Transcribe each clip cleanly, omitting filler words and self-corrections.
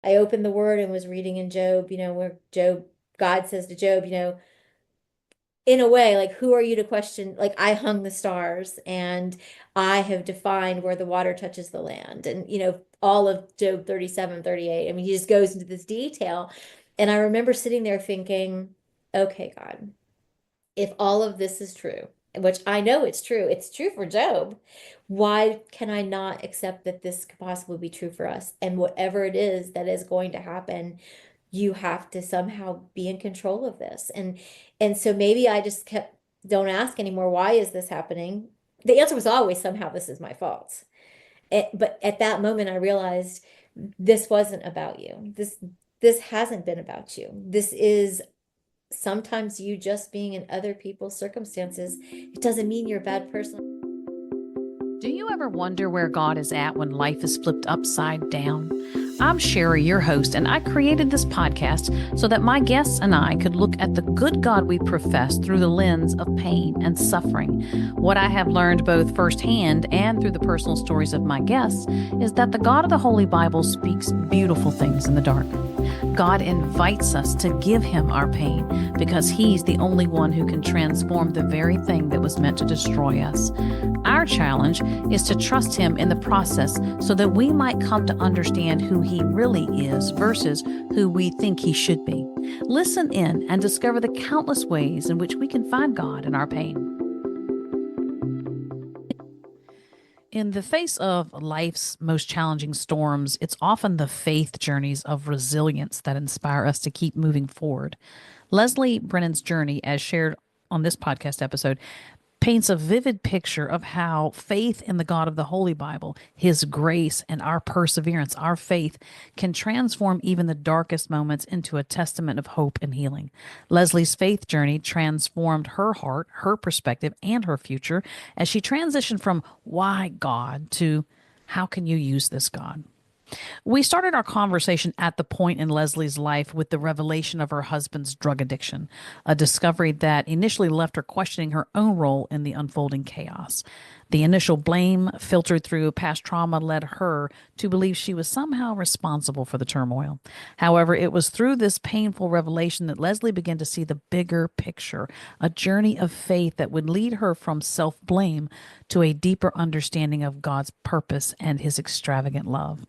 I opened the word and was reading in Job, where God says to Job, in a way, like, who are you to question? Like, I hung the stars and I have defined where the water touches the land. And, all of Job 37, 38. I mean, he just goes into this detail. And I remember sitting there thinking, okay, God, if all of this is true, which I know it's true for Job, why can I not accept that this could possibly be true for us? And whatever it is that is going to happen, you have to somehow be in control of this. And so maybe I just kept, don't ask anymore, why is this happening? The answer was always somehow this is my fault. But at that moment I realized this wasn't about you. This hasn't been about you. This is sometimes you just being in other people's circumstances. It doesn't mean you're a bad person. Do you ever wonder where God is at when life is flipped upside down? I'm Sherry, your host, and I created this podcast so that my guests and I could look at the good God we profess through the lens of pain and suffering. What I have learned both firsthand and through the personal stories of my guests is that the God of the Holy Bible speaks beautiful things in the dark. God invites us to give him our pain because he's the only one who can transform the very thing that was meant to destroy us. Our challenge is to trust him in the process so that we might come to understand who he really is versus who we think he should be. Listen in and discover the countless ways in which we can find God in our pain. In the face of life's most challenging storms, it's often the faith journeys of resilience that inspire us to keep moving forward. Leslie Brennan's journey, as shared on this podcast episode, paints a vivid picture of how faith in the God of the Holy Bible, his grace, and our perseverance, our faith, can transform even the darkest moments into a testament of hope and healing. Leslie's faith journey transformed her heart, her perspective, and her future as she transitioned from why God to how can you use this God? We started our conversation at the point in Leslie's life with the revelation of her husband's drug addiction, a discovery that initially left her questioning her own role in the unfolding chaos. The initial blame filtered through past trauma led her to believe she was somehow responsible for the turmoil. However, it was through this painful revelation that Leslie began to see the bigger picture, a journey of faith that would lead her from self blame to a deeper understanding of God's purpose and his extravagant love.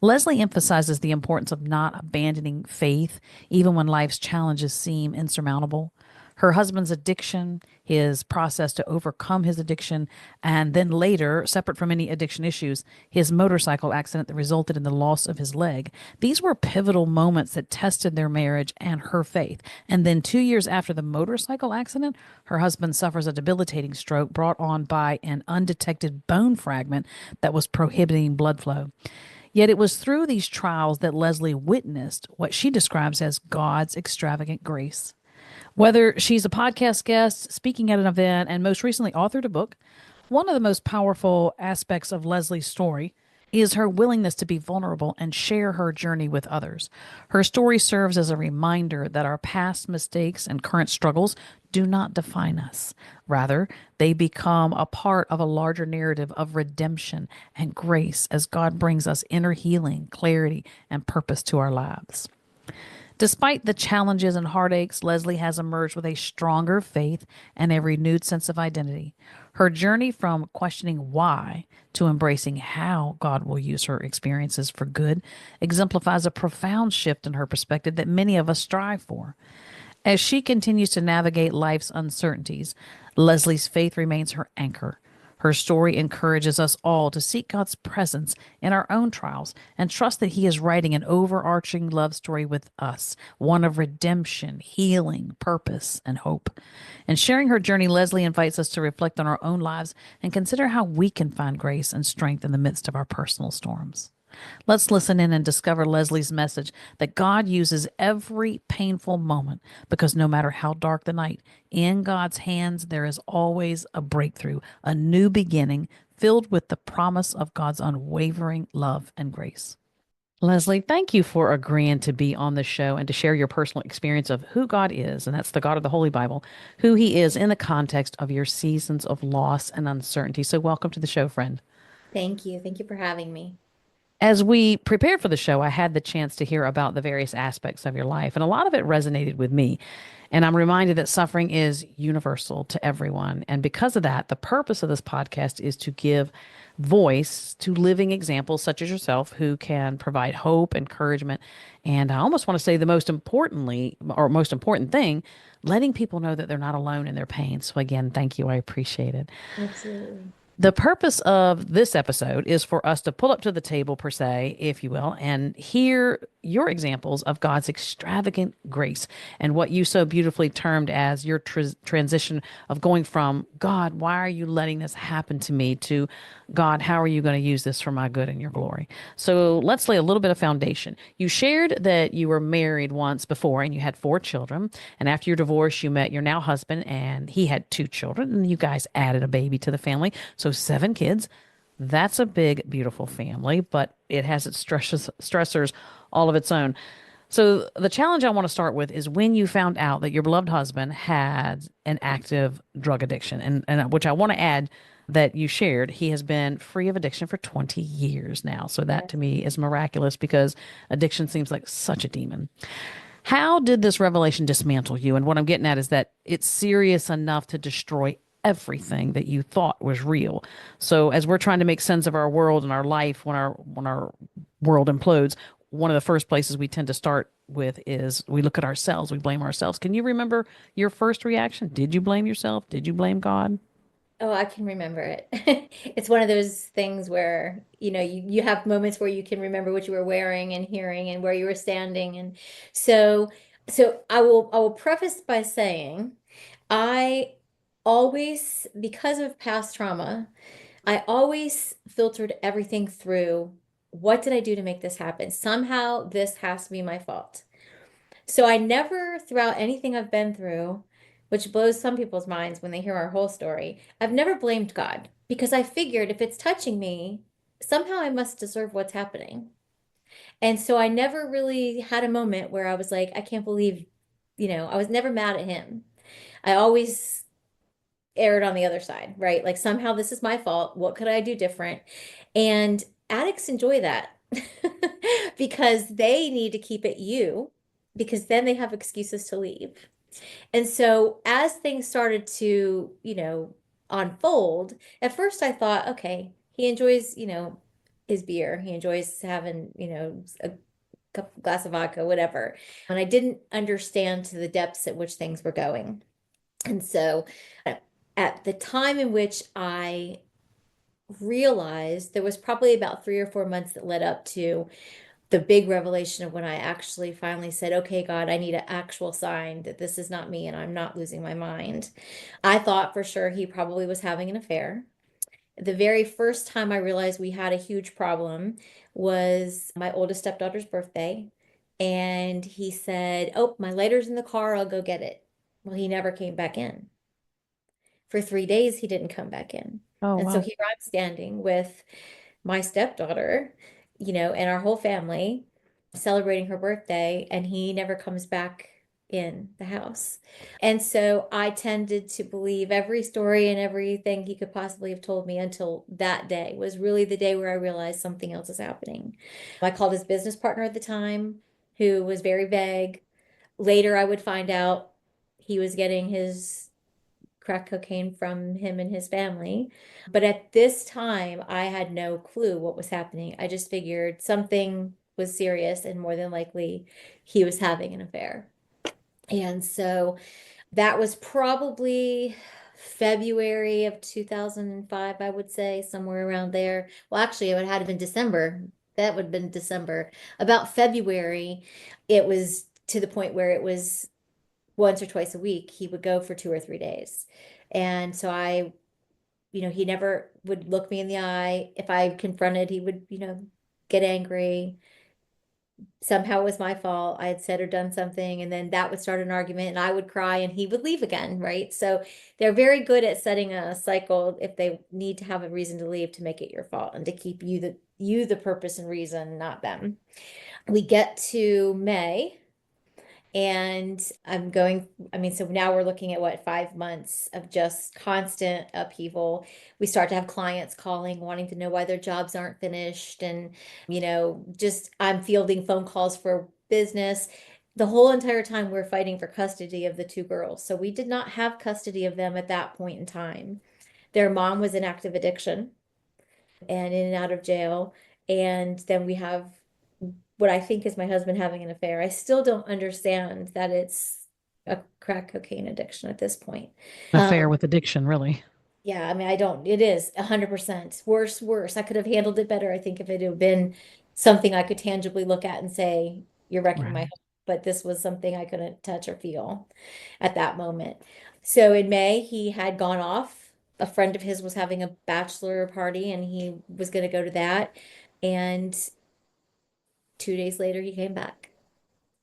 Leslie emphasizes the importance of not abandoning faith, even when life's challenges seem insurmountable. Her husband's addiction, his process to overcome his addiction, and then later, separate from any addiction issues, his motorcycle accident that resulted in the loss of his leg. These were pivotal moments that tested their marriage and her faith. And then 2 years after the motorcycle accident, her husband suffers a debilitating stroke brought on by an undetected bone fragment that was prohibiting blood flow. Yet it was through these trials that Leslie witnessed what she describes as God's extravagant grace. Whether she's a podcast guest, speaking at an event, and most recently authored a book, one of the most powerful aspects of Leslie's story is her willingness to be vulnerable and share her journey with others. Her story serves as a reminder that our past mistakes and current struggles do not define us. Rather, they become a part of a larger narrative of redemption and grace as God brings us inner healing, clarity, and purpose to our lives. Despite the challenges and heartaches, Leslie has emerged with a stronger faith and a renewed sense of identity. Her journey from questioning why to embracing how God will use her experiences for good exemplifies a profound shift in her perspective that many of us strive for. As she continues to navigate life's uncertainties, Leslie's faith remains her anchor. Her story encourages us all to seek God's presence in our own trials and trust that He is writing an overarching love story with us, one of redemption, healing, purpose, and hope. In sharing her journey, Leslie invites us to reflect on our own lives and consider how we can find grace and strength in the midst of our personal storms. Let's listen in and discover Leslie's message that God uses every painful moment because no matter how dark the night, in God's hands there is always a breakthrough, a new beginning filled with the promise of God's unwavering love and grace. Leslie, thank you for agreeing to be on the show and to share your personal experience of who God is, and that's the God of the Holy Bible, who He is in the context of your seasons of loss and uncertainty. So, welcome to the show, friend. Thank you. Thank you for having me. As we prepared for the show, I had the chance to hear about the various aspects of your life, and a lot of it resonated with me. And I'm reminded that suffering is universal to everyone. And because of that, the purpose of this podcast is to give voice to living examples such as yourself who can provide hope, encouragement, and I almost want to say the most importantly, or most important thing, letting people know that they're not alone in their pain. So, again, thank you. I appreciate it. Absolutely. The purpose of this episode is for us to pull up to the table, per se, if you will, and hear your examples of God's extravagant grace and what you so beautifully termed as your transition of going from God, why are you letting this happen to me, to God, how are you going to use this for my good and your glory? So let's lay a little bit of foundation. You shared that you were married once before and you had 4 children. And after your divorce, you met your now husband and he had 2 children and you guys added a baby to the family. So 7 kids. That's a big, beautiful family, but it has its stressors all of its own. So the challenge I want to start with is when you found out that your beloved husband had an active drug addiction, and which I want to add that you shared, he has been free of addiction for 20 years now. So that Yeah. to me is miraculous because addiction seems like such a demon. How did this revelation dismantle you? And what I'm getting at is that it's serious enough to destroy everything that you thought was real. So as we're trying to make sense of our world and our life when our world implodes, one of the first places we tend to start with is we look at ourselves, we blame ourselves. Can you remember your first reaction? Did you blame yourself? Did you blame God? Oh, I can remember it. It's one of those things where, you have moments where you can remember what you were wearing and hearing and where you were standing. And so I will preface by saying I always, because of past trauma, I always filtered everything through what did I do to make this happen? Somehow this has to be my fault. So I never, throughout anything I've been through, which blows some people's minds when they hear our whole story, I've never blamed God because I figured if it's touching me, somehow I must deserve what's happening. And so I never really had a moment where I was like, I can't believe, I was never mad at him. I always erred on the other side, right? Like somehow this is my fault. What could I do different? And addicts enjoy that because they need to keep it you because then they have excuses to leave. And so as things started to, unfold, at first I thought, okay, he enjoys, his beer. He enjoys having, a glass of vodka, whatever. And I didn't understand to the depths at which things were going. And so at the time in which I realized there was probably about 3 or 4 months that led up to the big revelation of when I actually finally said, okay, God, I need an actual sign that this is not me and I'm not losing my mind. I thought for sure he probably was having an affair. The very first time I realized we had a huge problem was my oldest stepdaughter's birthday. And he said, oh, my lighter's in the car. I'll go get it. Well, he never came back in. For 3 days, he didn't come back in. Oh, And so wow. here I'm standing with my stepdaughter, and our whole family celebrating her birthday, and he never comes back in the house. And so I tended to believe every story and everything he could possibly have told me until that day was really the day where I realized something else is happening. I called his business partner at the time, who was very vague. Later, I would find out he was getting his crack cocaine from him and his family. But at this time, I had no clue what was happening. I just figured something was serious and more than likely he was having an affair. And so that was probably February of 2005, I would say, somewhere around there. Well, actually, it would have been December. That would have been December. About February, it was to the point where it was once or twice a week, he would go for 2 or 3 days. And so he never would look me in the eye. If I confronted, he would, get angry. Somehow it was my fault. I had said or done something, and then that would start an argument, and I would cry, and he would leave again, right? So they're very good at setting a cycle if they need to have a reason to leave to make it your fault and to keep you the purpose and reason, not them. We get to May. And I'm going, I mean, so now we're looking at what, 5 months of just constant upheaval. We start to have clients calling, wanting to know why their jobs aren't finished. And, just I'm fielding phone calls for business. The whole entire time we're fighting for custody of the two girls. So we did not have custody of them at that point in time. Their mom was in active addiction and in and out of jail. And then we have what I think is my husband having an affair. I still don't understand that it's a crack cocaine addiction at this point. An affair with addiction, really. Yeah, I mean, I don't, it is 100% worse, worse. I could have handled it better, I think, if it had been something I could tangibly look at and say, you're wrecking my Right. home. But this was something I couldn't touch or feel at that moment. So in May, he had gone off. A friend of his was having a bachelor party and he was going to go to that. And 2 days later, he came back.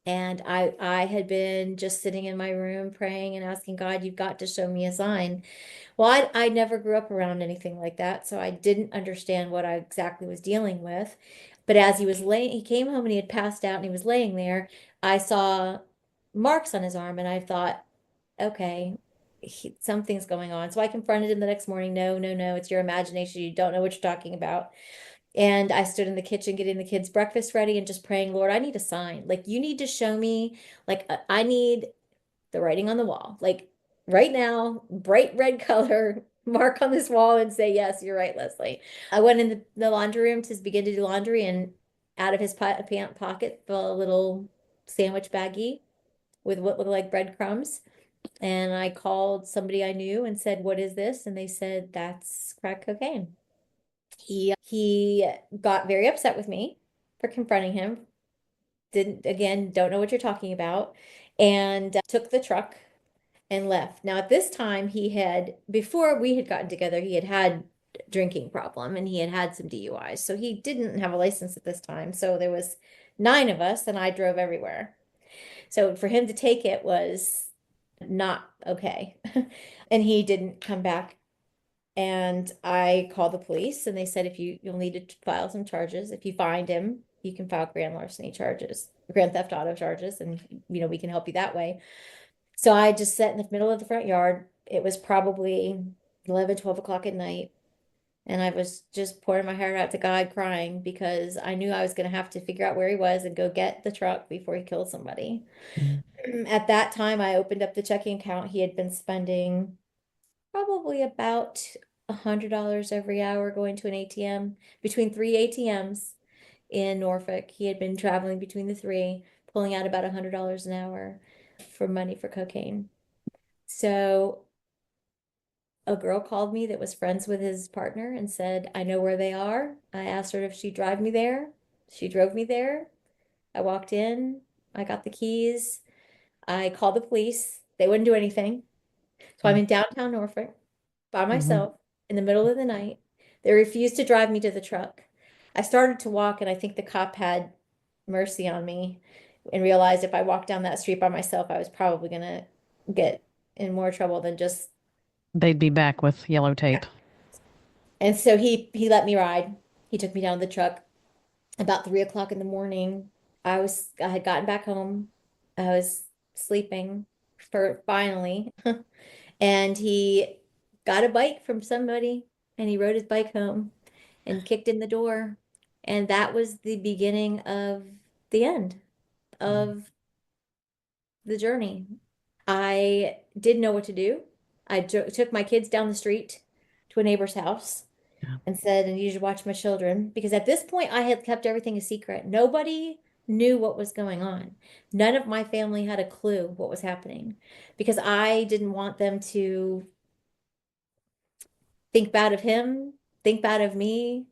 And I had been just sitting in my room praying and asking God, you've got to show me a sign. Well, I never grew up around anything like that, so I didn't understand what I exactly was dealing with. But as he was laying, he came home and he had passed out and he was laying there. I saw marks on his arm and I thought, okay, something's going on. So I confronted him the next morning. No, no, no, it's your imagination. You don't know what you're talking about. And I stood in the kitchen getting the kids breakfast ready and just praying, Lord, I need a sign. Like, you need to show me, like, I need the writing on the wall. Like, right now, bright red color, mark on this wall and say, yes, you're right, Leslie. I went in the laundry room to begin to do laundry, and out of his pant pocket fell a little sandwich baggie with what looked like breadcrumbs. And I called somebody I knew and said, what is this? And they said, that's crack cocaine. He got very upset with me for confronting him. Didn't, again, don't know what you're talking about, and took the truck and left. Now, at this time, before we had gotten together, he had had a drinking problem and he had had some DUIs. So he didn't have a license at this time. So there was 9 of us and I drove everywhere. So for him to take it was not okay. And he didn't come back. And I called the police and they said, if you'll need to file some charges. If you find him, you can file grand larceny charges, grand theft auto charges, and we can help you that way. So I just sat in the middle of the front yard. It was probably 11, 12 o'clock at night. And I was just pouring my heart out to God, crying because I knew I was going to have to figure out where he was and go get the truck before he killed somebody. Mm. At that time, I opened up the checking account. He had been spending probably about $100 every hour going to an ATM, between three ATMs in Norfolk. He had been traveling between the three, pulling out about $100 an hour for money for cocaine. So a girl called me that was friends with his partner and said, I know where they are. I asked her if she'd drive me there. She drove me there. I walked in, I got the keys. I called the police. They wouldn't do anything. So I'm Mm. in downtown Norfolk by Mhm. myself in the middle of the night. They refused to drive me to the truck. I started to walk, and I think the cop had mercy on me and realized if I walked down that street by myself, I was probably gonna get in more trouble than just. They'd be back with yellow Yeah. tape. And so he let me ride. He took me down the truck about 3 o'clock in the morning. I had gotten back home. I was sleeping for finally. And he got a bike from somebody and he rode his bike home and kicked in the door. And that was the beginning of the end Mm. of the journey. I didn't know what to do. I took my kids down the street to a neighbor's house Yeah. and said, I need you to watch my children. Because at this point, I had kept everything a secret. Nobody knew what was going on. None of my family had a clue what was happening because I didn't want them to think bad of him, think bad of me,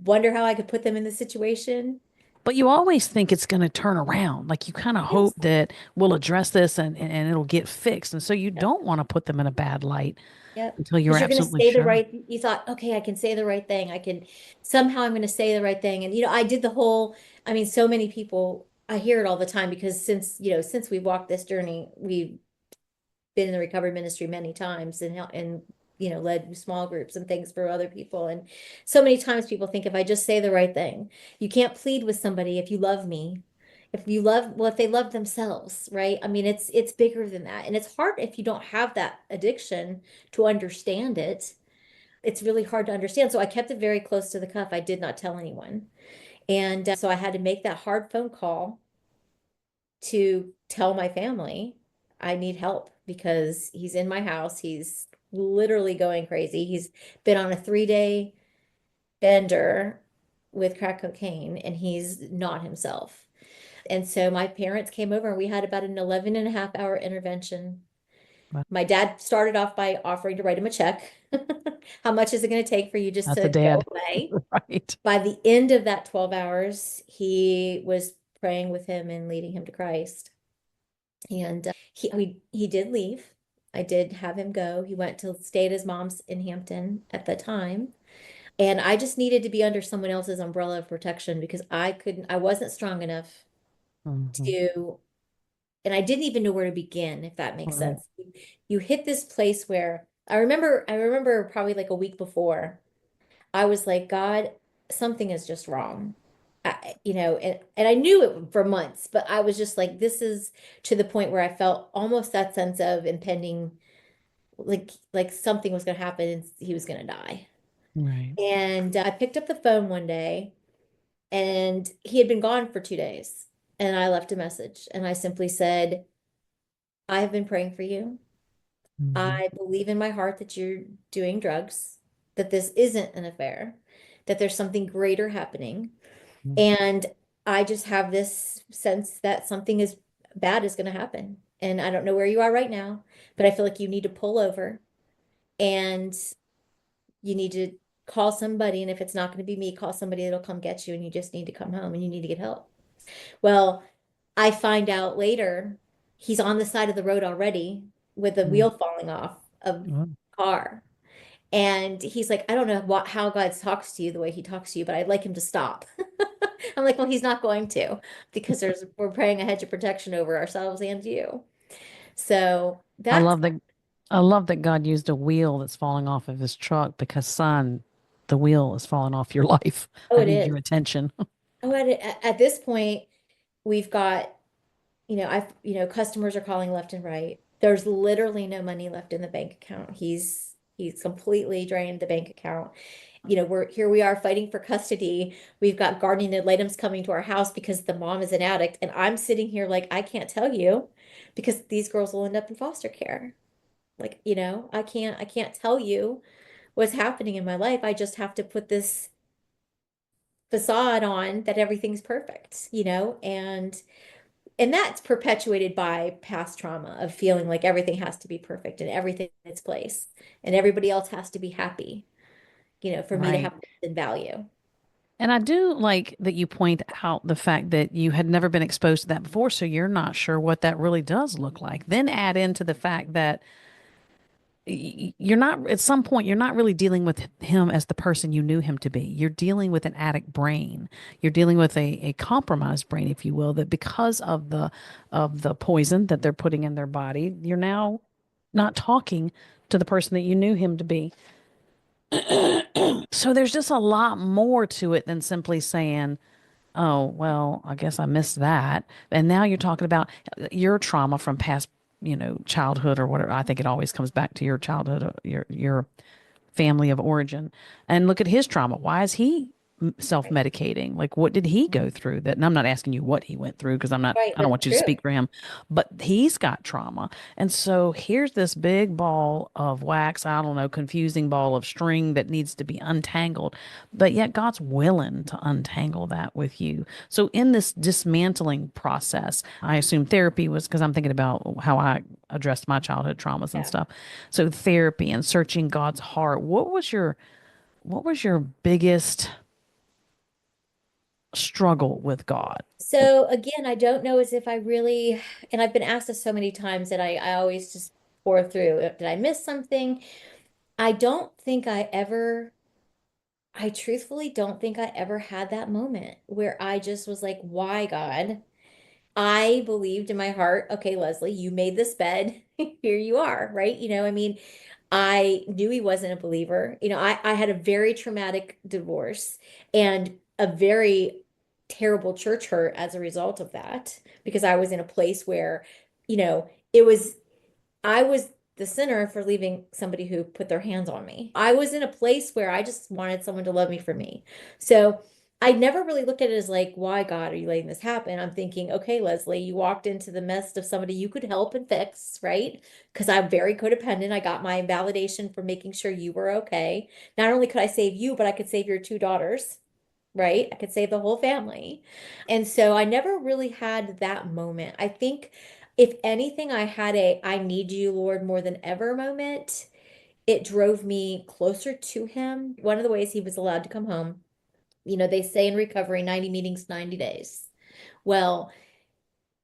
wonder how I could put them in the situation. But you always think it's going to turn around. Like you kind of hope Yes. that we'll address this and it'll get fixed. And so you Yep. don't want to put them in a bad light Yep. until you're Because you're going to absolutely say the sure. right, you thought, okay, I can say the right thing. Somehow I'm going to say the right thing. And, I did the whole, I mean, so many people, I hear it all the time because since we walked this journey, we've been in the recovery ministry many times and led small groups and things for other people. And so many times people think if I just say the right thing, you can't plead with somebody if you love me. If you love, well, if they love themselves, right? I mean, it's bigger than that. And it's hard if you don't have that addiction to understand it. It's really hard to understand. So I kept it very close to the cuff. I did not tell anyone. And so I had to make that hard phone call to tell my family I need help because he's in my house. He's literally going crazy. He's been on a 3-day bender with crack cocaine and he's not himself. And so my parents came over and we had about an 11 and a half hour intervention. Well, My dad started off by offering to write him a check. How much is it going to take for you just that's a to go dad, away? right? By the end of that 12 hours, he was praying with him and leading him to Christ. And he did leave. I did have him go. He went to stay at his mom's in Hampton at the time. And I just needed to be under someone else's umbrella of protection because I wasn't strong enough Hmm. to, and I didn't even know where to begin, if that makes Right. sense. You hit this place where I remember probably like a week before, I was like, God, something is just wrong. And I knew it for months, but I was just like, this is to the point where I felt almost that sense of impending, like something was going to happen and he was going to die. Right. And I picked up the phone one day and he had been gone for 2 days. And I left a message and I simply said, I have been praying for you. Hmm. I believe in my heart that you're doing drugs, that this isn't an affair, that there's something greater happening. And I just have this sense that something is bad is going to happen. And I don't know where you are right now, but I feel like you need to pull over and you need to call somebody. And if it's not going to be me, call somebody that'll come get you. And you just need to come home and you need to get help. Well, I find out later he's on the side of the road already with the Hmm. wheel falling off of Oh, a car. And he's like, I don't know how God talks to you the way he talks to you, but I'd like him to stop. I'm like, well, he's not going to because we're praying a hedge of protection over ourselves and you. So I that's, love that. I love that God used a wheel that's falling off of his truck because, son, the wheel is falling off your life. oh, I it need is. your attention. Oh, at this point, we've got, customers are calling left and right. There's literally no money left in the bank account. He's completely drained the bank account. We are fighting for custody. We've got guardian ad litem's coming to our house because the mom is an addict, and I'm sitting here like I can't tell you because these girls will end up in foster care. Like, I can't tell you what's happening in my life. I just have to put this facade on that everything's perfect, and that's perpetuated by past trauma of feeling like everything has to be perfect and everything in its place and everybody else has to be happy, for me to Right. have in value. And I do like that you point out the fact that you had never been exposed to that before, so you're not sure what that really does look like. Then add into the fact that you're not, at some point, you're not really dealing with him as the person you knew him to be. You're dealing with an addict brain. You're dealing with a compromised brain, if you will, that because of the poison that they're putting in their body, you're now not talking to the person that you knew him to be. So there's just a lot more to it than simply saying, oh, well, I guess I missed that. And now you're talking about your trauma from past, childhood or whatever. I think it always comes back to your childhood, your family of origin. And look at his trauma. Why is he Right. self-medicating? Like, what did he go through that? And I'm not asking you what he went through because Right, I don't that's want you to true. speak for him, but he's got trauma. And so here's this big ball of wax, I don't know, confusing ball of string that needs to be untangled. But yet God's willing to untangle that with you. So in this dismantling process, I assume therapy was because I'm thinking about how I addressed my childhood traumas and Yeah. stuff. So therapy and searching God's heart. What was your biggest struggle with God? So again, I don't know as if I really, and I've been asked this so many times that I always just pour through. Did I miss something? I don't think I truthfully don't think I ever had that moment where I just was like, why, God? I believed in my heart, okay, Leslie, you made this bed. Here you are, right? I mean, I knew he wasn't a believer. I had a very traumatic divorce and a very terrible church hurt as a result of that because I was in a place where, it was I was the sinner for leaving somebody who put their hands on me. I was in a place where I just wanted someone to love me for me. So I never really looked at it as like, why God are you letting this happen? I'm thinking, okay, Leslie, you walked into the mess of somebody you could help and fix, right? Because I'm very codependent. I got my validation for making sure you were okay. Not only could I save you, but I could save your two daughters, right? I could save the whole family. And so I never really had that moment. I think if anything, I had a I need you, Lord, more than ever moment. It drove me closer to him. One of the ways he was allowed to come home, they say in recovery, 90 meetings, 90 days. Well,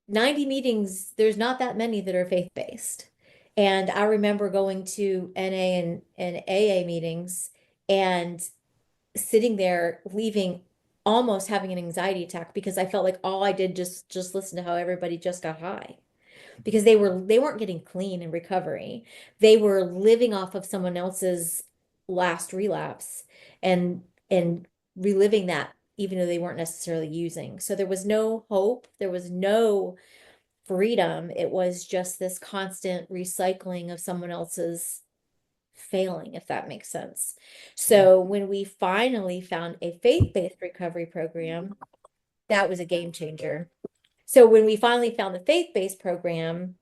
90 meetings, there's not that many that are faith-based. And I remember going to NA and AA meetings and sitting there leaving almost having an anxiety attack because I felt like all I did just listen to how everybody just got high because they weren't getting clean in recovery. They were living off of someone else's last relapse and and reliving that even though they weren't necessarily using. So there was no hope, there was no freedom. It was just this constant recycling of someone else's failing, if that makes sense. So when we finally found a faith-based recovery program, that was a game changer. So when we finally found the faith-based program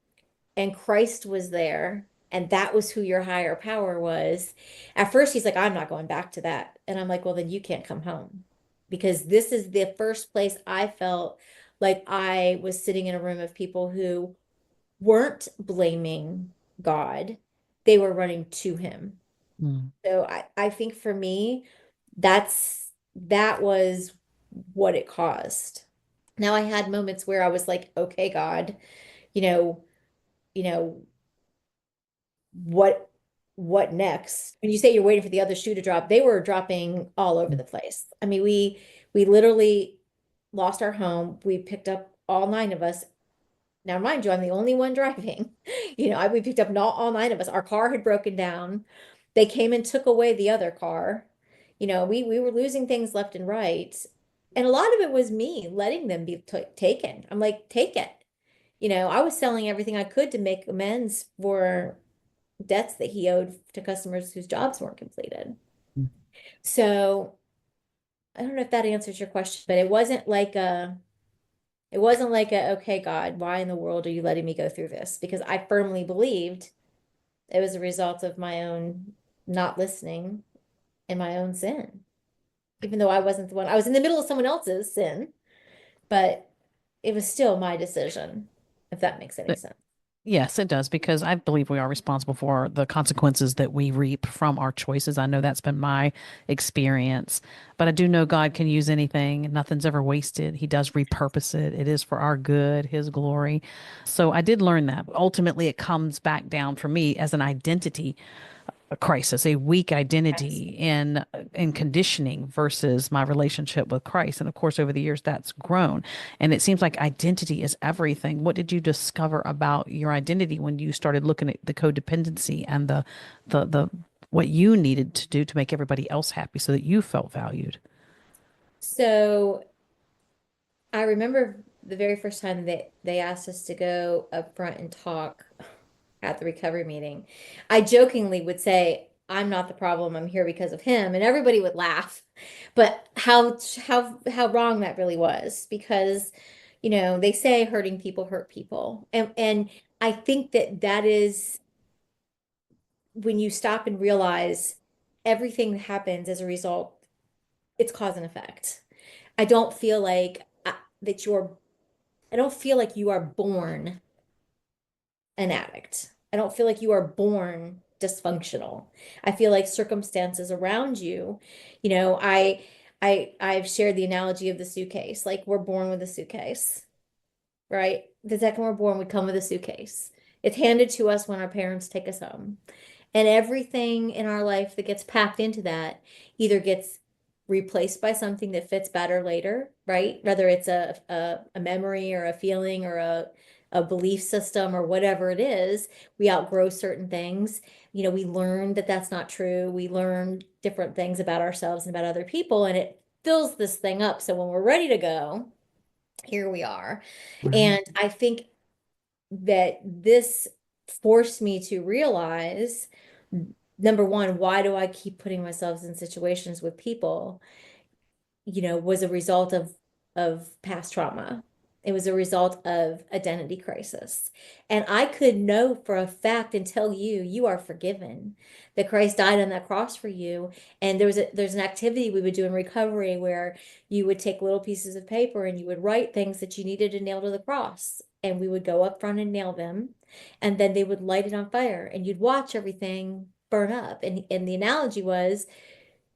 and Christ was there, and that was who your higher power was, at first he's like, I'm not going back to that. And I'm like, well, then you can't come home because this is the first place I felt like I was sitting in a room of people who weren't blaming God, they were running to him. Mm. So I think for me, that was what it caused. Now I had moments where I was like, okay, God, you know, you know, what what next? When you say you're waiting for the other shoe to drop, they were dropping all over the place. I mean, we literally lost our home. We picked up all nine of us. Now, mind you, I'm the only one driving. We picked up not all nine of us. Our car had broken down. They came and took away the other car. We were losing things left and right. And a lot of it was me letting them be taken. I'm like, take it. I was selling everything I could to make amends for debts that he owed to customers whose jobs weren't completed. So I don't know if that answers your question, but it wasn't like a, okay, God, why in the world are you letting me go through this? Because I firmly believed it was a result of my own not listening and my own sin. Even though I wasn't the one, I was in the middle of someone else's sin, but it was still my decision, if that makes any sense. Yes, it does, because I believe we are responsible for the consequences that we reap from our choices. I know that's been my experience, but I do know God can use anything. Nothing's ever wasted. He does repurpose it. It is for our good, His glory. So I did learn that. Ultimately, it comes back down for me as an identity a crisis, a weak Yes. identity in conditioning versus my relationship with Christ. And of course, over the years, that's grown. And it seems like identity is everything. What did you discover about your identity when you started looking at the codependency and the what you needed to do to make everybody else happy so that you felt valued? So I remember the very first time that they asked us to go up front and talk at the recovery meeting. I jokingly would say, I'm not the problem. I'm here because of him. And everybody would laugh. But how wrong that really was because, they say hurting people hurt people. And I think that is when you stop and realize everything that happens as a result, it's cause and effect. I don't feel like that you're I don't feel like you are born an addict. I don't feel like you are born dysfunctional. I feel like circumstances around you, I've shared the analogy of the suitcase. Like we're born with a suitcase, right? The second we're born, we come with a suitcase. It's handed to us when our parents take us home. And everything in our life that gets packed into that either gets replaced by something that fits better later, right? Whether it's a memory or a feeling or a belief system or whatever it is, we outgrow certain things. We learn that that's not true. We learn different things about ourselves and about other people, and it fills this thing up. So when we're ready to go, here we are. Right. And I think that this forced me to realize, number one, why do I keep putting myself in situations with people, was a result of past trauma. It was a result of identity crisis. And I could know for a fact and tell you, you are forgiven, that Christ died on that cross for you. And there's an activity we would do in recovery where you would take little pieces of paper and you would write things that you needed to nail to the cross. And we would go up front and nail them. And then they would light it on fire and you'd watch everything burn up. And the analogy was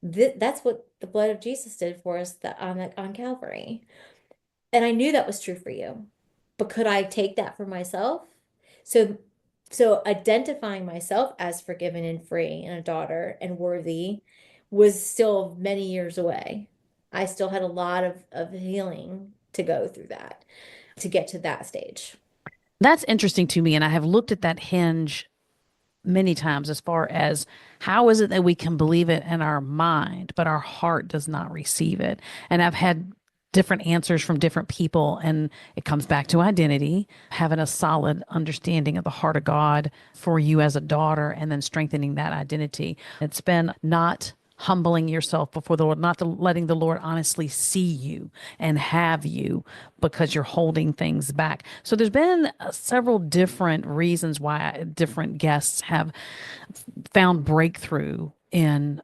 that's what the blood of Jesus did for us on Calvary. And I knew that was true for you. But could I take that for myself? So so identifying myself as forgiven and free and a daughter and worthy was still many years away. I still had a lot of healing to go through that to get to that stage. That's interesting to me. And I have looked at that hinge many times as far as how is it that we can believe it in our mind, but our heart does not receive it. And I've had different answers from different people, and it comes back to identity, having a solid understanding of the heart of God for you as a daughter, and then strengthening that identity. It's been not humbling yourself before the Lord, not letting the Lord honestly see you and have you because you're holding things back. So there's been several different reasons why different guests have found breakthrough in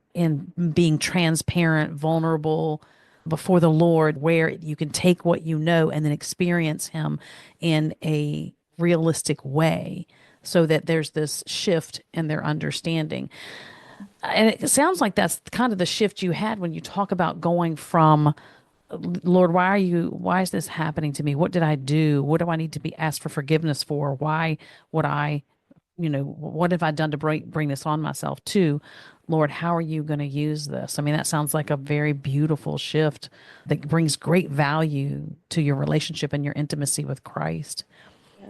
being transparent, vulnerable before the Lord, where you can take what you know and then experience Him in a realistic way so that there's this shift in their understanding. And it sounds like that's kind of the shift you had when you talk about going from, Lord, why is this happening to me? What did I do? What do I need to be asked for forgiveness for? Why would I, what have I done to bring this on myself too? Lord, how are you going to use this? I mean, that sounds like a very beautiful shift that brings great value to your relationship and your intimacy with Christ. Yeah.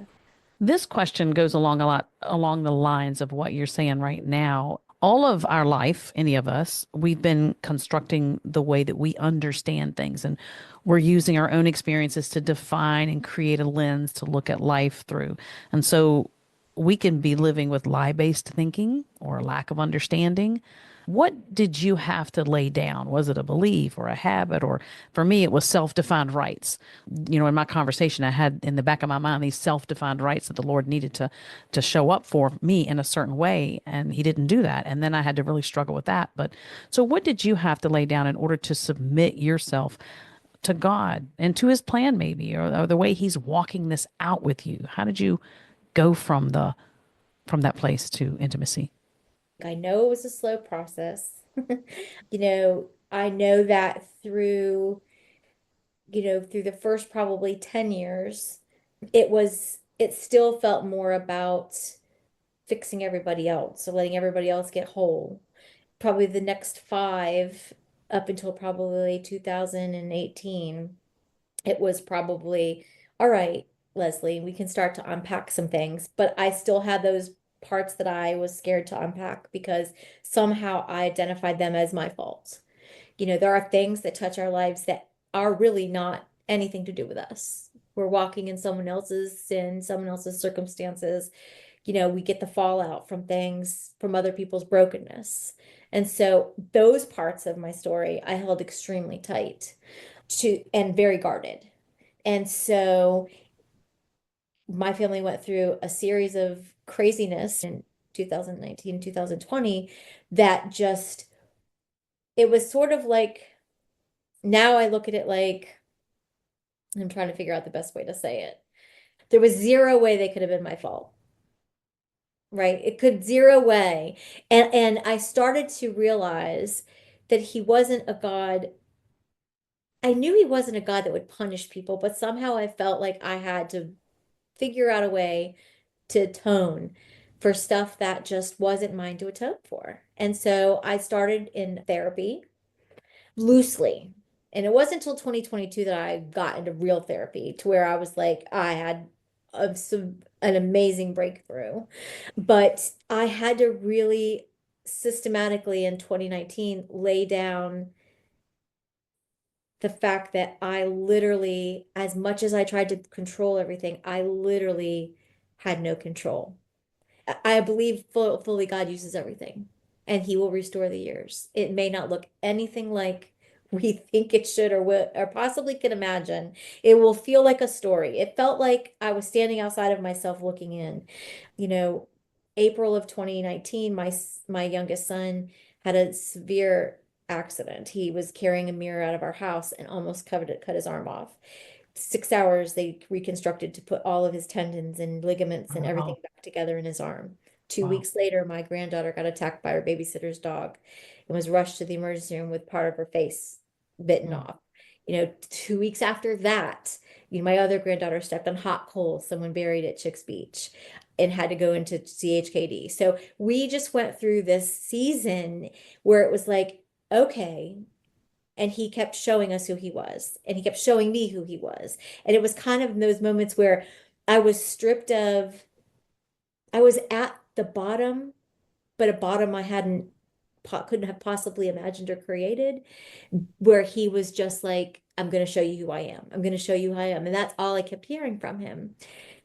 This question goes along a lot along the lines of what you're saying right now. All of our life, any of us, we've been constructing the way that we understand things, and we're using our own experiences to define and create a lens to look at life through. And so we can be living with lie-based thinking or a lack of understanding. What did you have to lay down? Was it a belief or a habit? Or for me, it was self defined rights. In my conversation, I had in the back of my mind these self defined rights that the Lord needed to show up for me in a certain way. And He didn't do that. And then I had to really struggle with that. But so, what did you have to lay down in order to submit yourself to God and to His plan, maybe, or the way He's walking this out with you? How did you go from that place to intimacy? I know it was a slow process. I know that through the first probably 10 years, it still felt more about fixing everybody else, so letting everybody else get whole. Probably the next five, up until probably 2018, it was probably, all right, Leslie, we can start to unpack some things. But I still had those parts that I was scared to unpack because somehow I identified them as my fault. There are things that touch our lives that are really not anything to do with us. We're walking in someone else's sin, someone else's circumstances. We get the fallout from things, from other people's brokenness. And so those parts of my story I held extremely tight to and very guarded. And so my family went through a series of craziness in 2019, 2020 that just, it was sort of like, now I look at it like, I'm trying to figure out the best way to say it. There was zero way they could have been my fault, right? It could zero way. And I started to realize that He wasn't a God. I knew He wasn't a God that would punish people, but somehow I felt like I had to figure out a way to atone for stuff that just wasn't mine to atone for. And so I started in therapy loosely. And it wasn't until 2022 that I got into real therapy to where I was like, I had an amazing breakthrough. But I had to really systematically in 2019 lay down the fact that I literally, as much as I tried to control everything, I literally had no control. I believe fully God uses everything and he will restore the years. It may not look anything like we think it should or will, or possibly can imagine. It will feel like a story. It felt like I was standing outside of myself looking in. You know, April of 2019, my youngest son had a severe accident. He was carrying a mirror out of our house and almost cut his arm off. 6 hours they reconstructed to put all of his tendons and ligaments and everything Wow. back together in his arm. Two Wow. weeks later, my granddaughter got attacked by her babysitter's dog and was rushed to the emergency room with part of her face bitten Mm. off. 2 weeks after that, my other granddaughter stepped on hot coals, someone buried at Chicks Beach and had to go into CHKD. So we just went through this season where it was like, okay, and he kept showing us who he was and he kept showing me who he was, and it was kind of in those moments where I was stripped of, I was at the bottom, but a bottom I hadn't couldn't have possibly imagined or created, where he was just like, I'm going to show you who I am, I'm going to show you who I am, and that's all I kept hearing from him.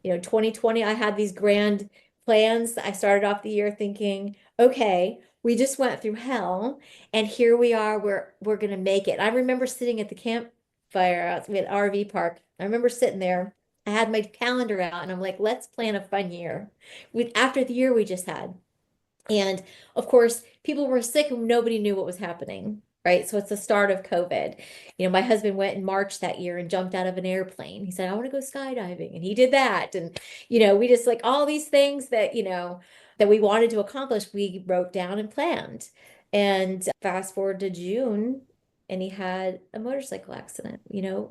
2020, I had these grand plans. I started off the year thinking, okay, we just went through hell and here we are, we're gonna make it. I remember sitting at the campfire out at RV park. I remember sitting there. I had my calendar out and I'm like, let's plan a fun year. With after the year we just had. And of course, people were sick and nobody knew what was happening, right? So it's the start of COVID. My husband went in March that year and jumped out of an airplane. He said, I want to go skydiving. And he did that. And, we just like all these things that, that we wanted to accomplish, we wrote down and planned. And fast forward to June, and he had a motorcycle accident.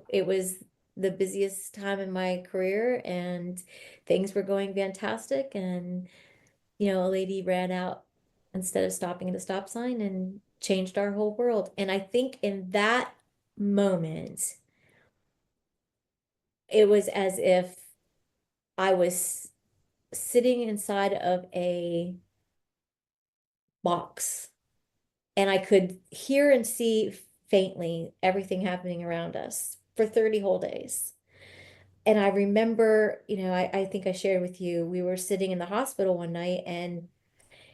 It was the busiest time in my career and things were going fantastic. And a lady ran out instead of stopping at a stop sign and changed our whole world. And I think in that moment, it was as if I was sitting inside of a box and I could hear and see faintly everything happening around us for 30 whole days. And I remember, I think I shared with you, we were sitting in the hospital one night and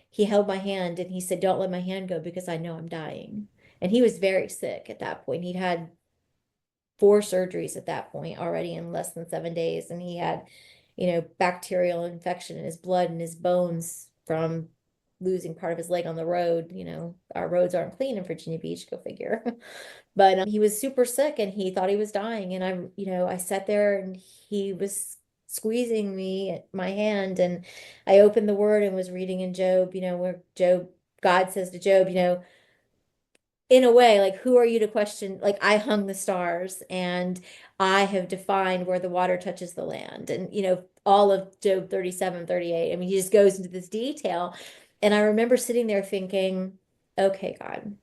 he held my hand and he said, Don't let my hand go because I know I'm dying. And he was very sick at that point. He'd had 4 surgeries at that point already in less than 7 days. And he had, bacterial infection in his blood and his bones from losing part of his leg on the road. Our roads aren't clean in Virginia Beach, go figure. But he was super sick and he thought he was dying. And I sat there and he was squeezing my hand, and I opened the word and was reading in Job, where God says to Job, in a way, like, who are you to question? Like, I hung the stars and I have defined where the water touches the land. And, all of Job 37, 38. I mean, he just goes into this detail. And I remember sitting there thinking, okay, God,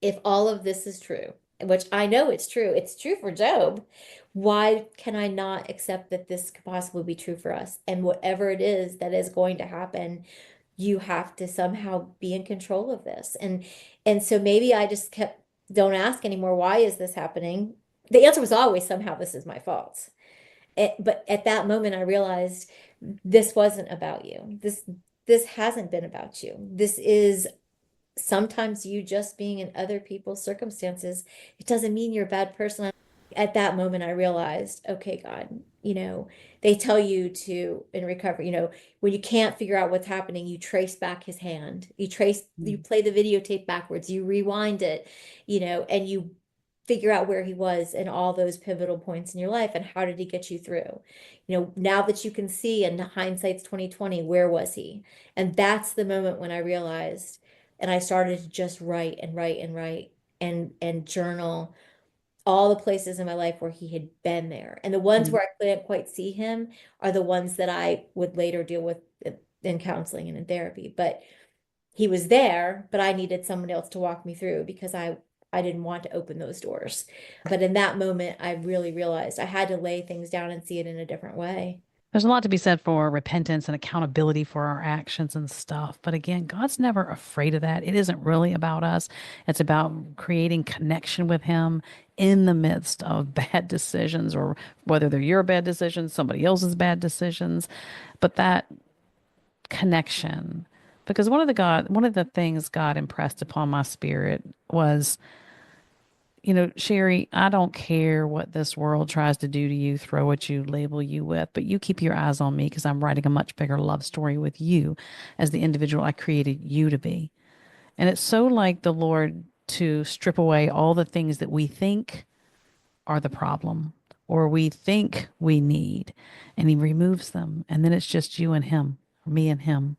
if all of this is true, which I know it's true for Job, why can I not accept that this could possibly be true for us? And whatever it is that is going to happen, you have to somehow be in control of this. And so maybe I just kept, don't ask anymore, why is this happening? The answer was always somehow this is my fault. But at that moment I realized this wasn't about you. This hasn't been about you. This is sometimes you just being in other people's circumstances. It doesn't mean you're a bad person. At that moment, I realized, okay, God, they tell you to, in recovery, when you can't figure out what's happening, you trace back his hand. You Mm. play the videotape backwards, you rewind it, and you figure out where he was in all those pivotal points in your life and how did he get you through. Now that you can see, and hindsight's 2020, where was he? And that's the moment when I realized, and I started to just write and write and write and journal all the places in my life where he had been there. And the ones Mm. where I couldn't quite see him are the ones that I would later deal with in counseling and in therapy. But he was there, but I needed someone else to walk me through because I didn't want to open those doors. But in that moment, I really realized I had to lay things down and see it in a different way. There's a lot to be said for repentance and accountability for our actions and stuff. But again, God's never afraid of that. It isn't really about us. It's about creating connection with Him in the midst of bad decisions, or whether they're your bad decisions, somebody else's bad decisions. But that connection, because one of the things God impressed upon my spirit was, Sherry, I don't care what this world tries to do to you, throw at you, label you with, but you keep your eyes on me because I'm writing a much bigger love story with you as the individual I created you to be. And it's so like the Lord to strip away all the things that we think are the problem or we think we need, and He removes them. And then it's just you and Him, me and Him.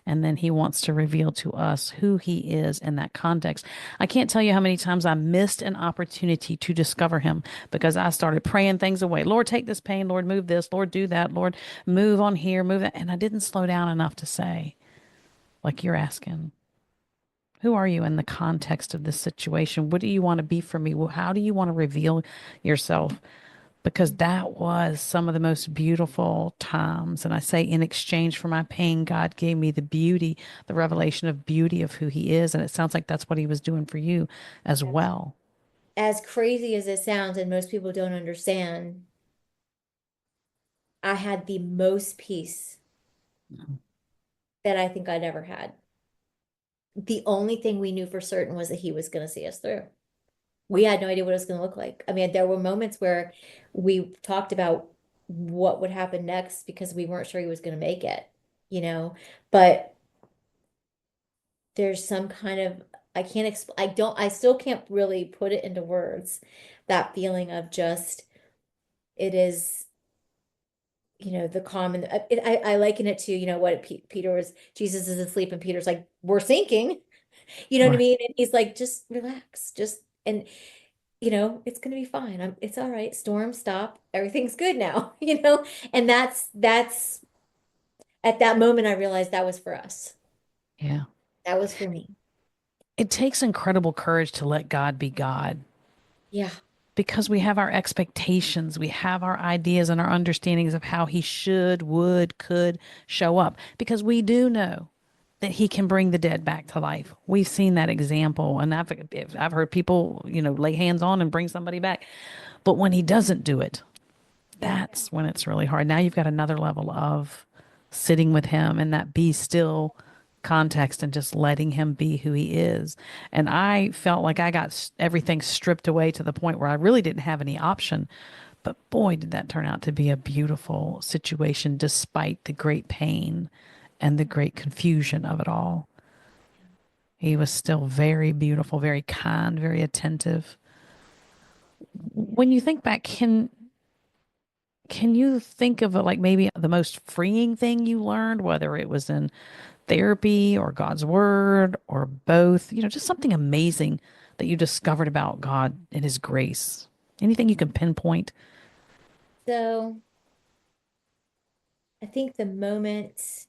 And then He wants to reveal to us who He is in that context. I can't tell you how many times I missed an opportunity to discover Him because I started praying things away. Lord, take this pain. Lord, move this. Lord, do that. Lord, move on here, move that. And I didn't slow down enough to say, like you're asking, who are you in the context of this situation? What do you want to be for me? How do you want to reveal yourself? Because that was some of the most beautiful times. And I say, in exchange for my pain, God gave me the beauty, the revelation of beauty of who He is. And it sounds like that's what He was doing for you as Yes. well. As crazy as it sounds, and most people don't understand, I had the most peace that I think I'd ever had. The only thing we knew for certain was that He was going to see us through. We had no idea what it was going to look like. I mean, there were moments where we talked about what would happen next because we weren't sure He was going to make it, you know, but there's some kind of, I can't explain, I still can't really put it into words, that feeling of just, it is, the common, I liken it to, what Peter was, Jesus is asleep and Peter's like, we're sinking, you know what I Right. mean? And He's like, just relax, and it's gonna be fine. It's all right. Storm, stop. Everything's good now, And that's at that moment I realized that was for us. Yeah. That was for me. It takes incredible courage to let God be God Yeah. because we have our expectations, we have our ideas and our understandings of how He should, would, could show up because we do know that He can bring the dead back to life. We've seen that example, and I've heard people, lay hands on and bring somebody back. But when He doesn't do it, Yeah. that's when it's really hard. Now you've got another level of sitting with Him in that be still context and just letting Him be who He is. And I felt like I got everything stripped away to the point where I really didn't have any option. But boy, did that turn out to be a beautiful situation despite the great pain and the great confusion of it all. He was still very beautiful, very kind, very attentive. When you think back, can you think of like maybe the most freeing thing you learned, whether it was in therapy or God's word or both? Just something amazing that you discovered about God and His grace. Anything you can pinpoint? So I think the moment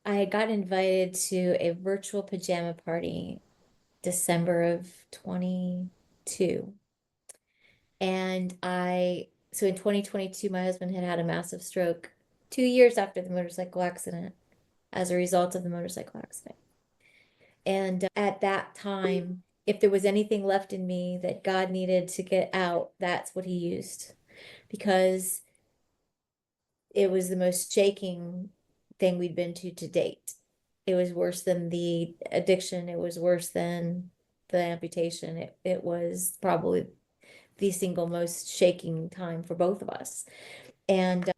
I had gotten invited to a virtual pajama party December of 22. And so in 2022, my husband had had a massive stroke 2 years after the motorcycle accident as a result of the motorcycle accident. And at that time, if there was anything left in me that God needed to get out, that's what He used because it was the most shaking thing we'd been to date. It was worse than the addiction. It was worse than the amputation. It was probably the single most shaking time for both of us. And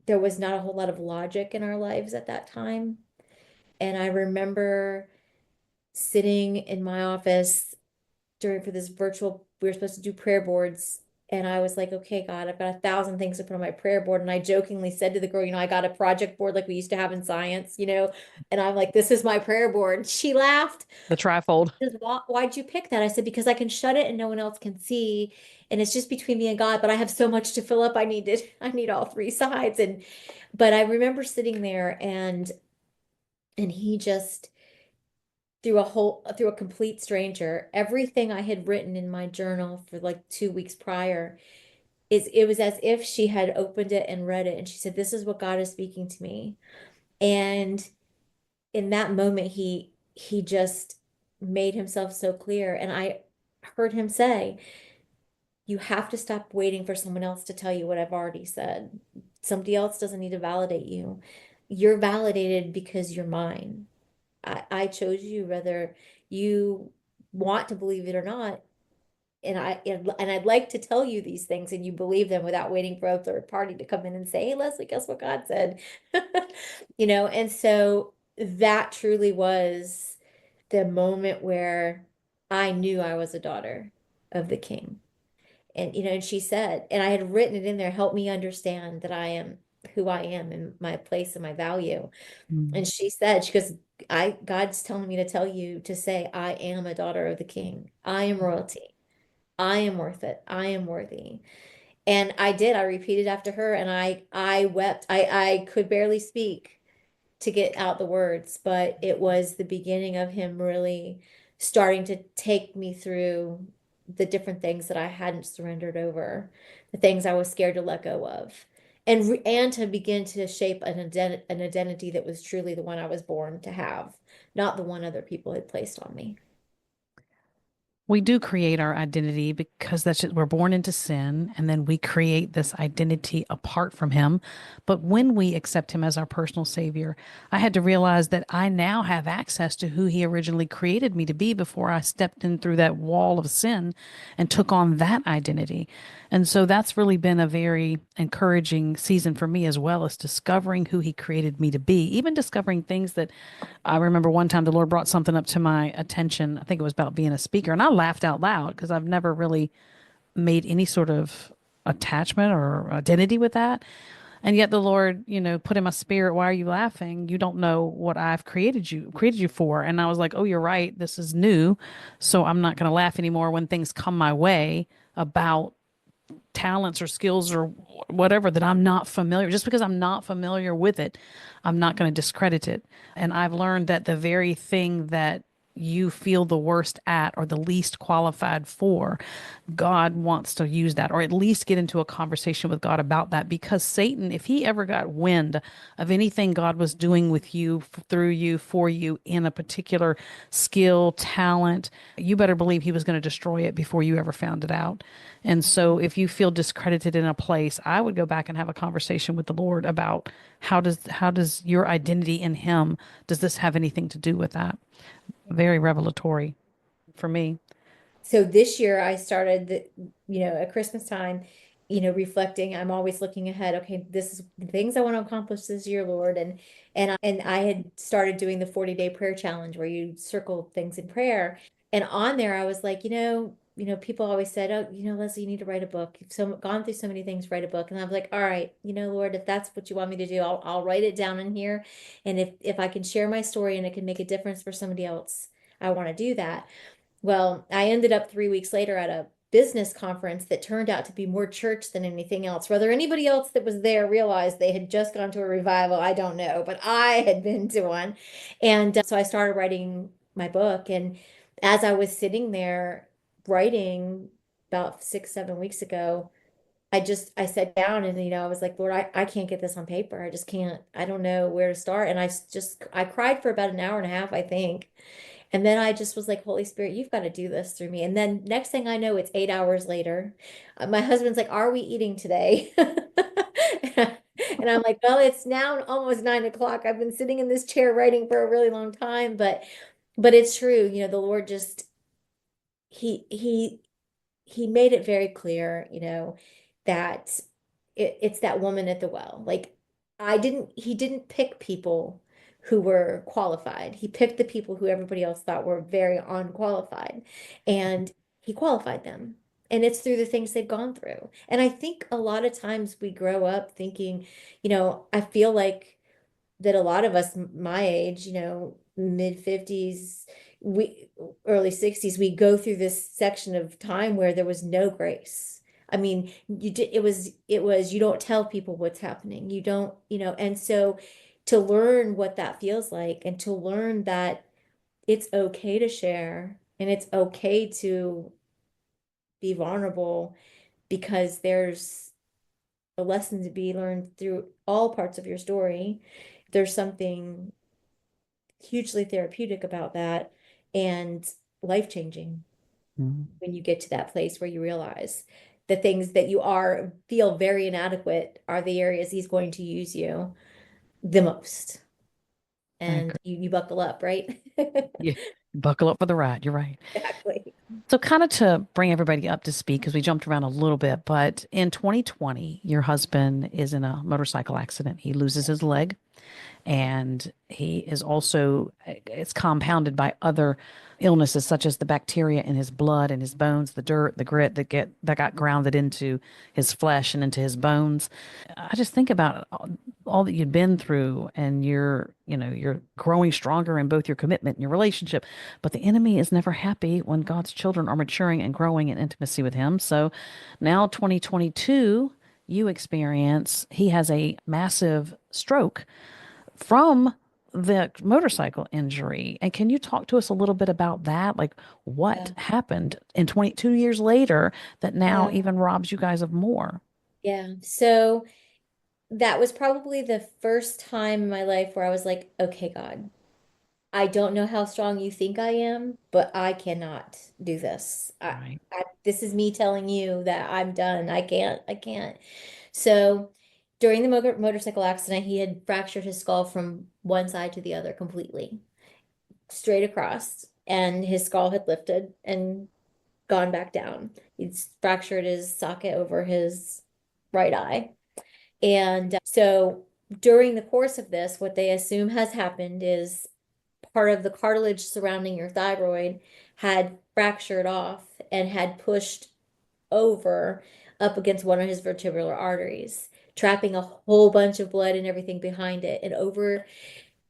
there was not a whole lot of logic in our lives at that time. And I remember sitting in my office for this virtual, we were supposed to do prayer boards. And I was like, okay, God, I've got 1,000 things to put on my prayer board. And I jokingly said to the girl, I got a project board like we used to have in science. And I'm like, this is my prayer board. And she laughed. The trifold. Says, Why'd you pick that? I said, because I can shut it and no one else can see. And it's just between me and God, but I have so much to fill up. I need all three sides. But I remember sitting there and He just through a complete stranger, everything I had written in my journal for like 2 weeks prior, it was as if she had opened it and read it, and she said, "This is what God is speaking to me." And in that moment, he just made himself so clear, and I heard him say, "You have to stop waiting for someone else to tell you what I've already said. Somebody else doesn't need to validate you. You're validated because you're mine. I chose you, whether you want to believe it or not." And I'd like to tell you these things and you believe them without waiting for a third party to come in and say, "Hey, Leslie, guess what God said?" And so that truly was the moment where I knew I was a daughter of the King. And she said, and I had written it in there, "Help me understand that I am who I am and my place and my value." And Mm. she said, she goes, God's telling me to tell you to say, "I am a daughter of the King. I am royalty. I am worth it. I am worthy." And I did. I repeated after her, and I wept. I could barely speak to get out the words, but it was the beginning of him really starting to take me through the different things that I hadn't surrendered over, the things I was scared to let go of, and to begin to shape an identity that was truly the one I was born to have, not the one other people had placed on me. We do create our identity because that's just, we're born into sin, and then we create this identity apart from him. But when we accept him as our personal savior, I had to realize that I now have access to who he originally created me to be before I stepped in through that wall of sin and took on that identity. And so that's really been a very encouraging season for me as well, as discovering who he created me to be, even discovering things that I remember one time the Lord brought something up to my attention. I think it was about being a speaker, and I laughed out loud because I've never really made any sort of attachment or identity with that. And yet the Lord, put in my spirit, "Why are you laughing? You don't know what I've created you for." And I was like, "Oh, you're right. This is new. So I'm not going to laugh anymore when things come my way about talents or skills or whatever that I'm not familiar. Just because I'm not familiar with it, I'm not going to discredit it." And I've learned that the very thing that you feel the worst at or the least qualified for, God wants to use that, or at least get into a conversation with God about that. Because Satan, if he ever got wind of anything God was doing with you, through you, for you in a particular skill, talent, you better believe he was going to destroy it before you ever found it out. And so if you feel discredited in a place, I would go back and have a conversation with the Lord about how does your identity in him, does this have anything to do with that? Very revelatory for me. So this year I started at Christmas time, reflecting. I'm always looking ahead. Okay, this is the things I want to accomplish this year, Lord. And I had started doing the 40-day prayer challenge where you circle things in prayer. And on there I was like, people always said, "Oh, Leslie, you need to write a book. You've gone through so many things, write a book." And I was like, "All right, Lord, if that's what you want me to do, I'll write it down in here. And if I can share my story and it can make a difference for somebody else, I want to do that." Well, I ended up 3 weeks later at a business conference that turned out to be more church than anything else. Whether anybody else that was there realized they had just gone to a revival, I don't know, but I had been to one. And so I started writing my book. And as I was sitting there writing about 6, 7 weeks ago, I sat down and, I was like, "Lord, I can't get this on paper. I just can't. I don't know where to start." And I cried for about an hour and a half, I think. And then I just was like, "Holy Spirit, you've got to do this through me." And then next thing I know, it's 8 hours later. My husband's like, "Are we eating today?" And I'm like, "Well, it's now almost 9 o'clock. I've been sitting in this chair writing for a really long time." But it's true. The Lord just, he he made it very clear, that it's that woman at the well. Like, he didn't pick people who were qualified. He picked the people who everybody else thought were very unqualified, and he qualified them. And it's through the things they've gone through. And I think a lot of times we grow up thinking, I feel like that a lot of us my age, mid 50s, we early 60s, we go through this section of time where there was no grace. I mean, it was you don't tell people what's happening. You don't, and so to learn what that feels like and to learn that it's okay to share and it's okay to be vulnerable, because there's a lesson to be learned through all parts of your story. There's something hugely therapeutic about that and life-changing Mhm. when you get to that place where you realize the things that you are feel very inadequate are the areas he's going to use you the most. I And agree. you buckle up, right? Yeah. Buckle up for the ride. You're right. Exactly. So, kind of to bring everybody up to speed, because we jumped around a little bit, but in 2020, your husband is in a motorcycle accident. He loses his leg, and he is also, it's compounded by other illnesses such as the bacteria in his blood and his bones, the dirt, the grit that got grounded into his flesh and into his bones. I just think about all that you've been through, and you're growing stronger in both your commitment and your relationship. But the enemy is never happy when God's children are maturing and growing in intimacy with him. So now 2022, he has a massive stroke from the motorcycle injury. And can you talk to us a little bit about that? Like what Yeah. happened in 22 years later that now Yeah. even robs you guys of more? Yeah. So that was probably the first time in my life where I was like, okay, God, I don't know how strong you think I am, but I cannot do this. Right. This is me telling you that I'm done. I can't. So during the motorcycle accident, he had fractured his skull from one side to the other completely, straight across, and his skull had lifted and gone back down. He'd fractured his socket over his right eye. And so during the course of this, what they assume has happened is part of the cartilage surrounding your thyroid had fractured off and had pushed over up against one of his vertebral arteries, trapping a whole bunch of blood and everything behind it. And over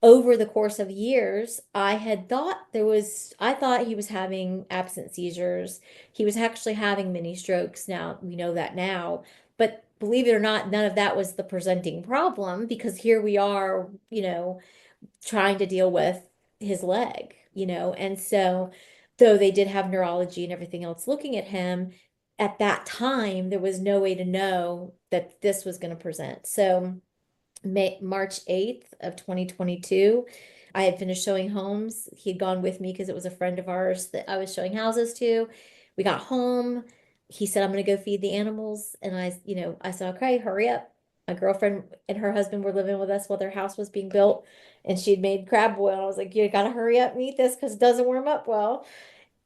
the course of years, I thought he was having absent seizures. He was actually having mini strokes. Now, we know that now. But believe it or not, none of that was the presenting problem because here we are, trying to deal with his leg, and so though they did have neurology and everything else looking at him, at that time, there was no way to know that this was going to present. So March 8th of 2022, I had finished showing homes. He'd gone with me because it was a friend of ours that I was showing houses to. We got home. He said, I'm going to go feed the animals. And I said, okay, hurry up. My girlfriend and her husband were living with us while their house was being built, and she'd made crab boil. I was like, you got to hurry up and eat this because it doesn't warm up well.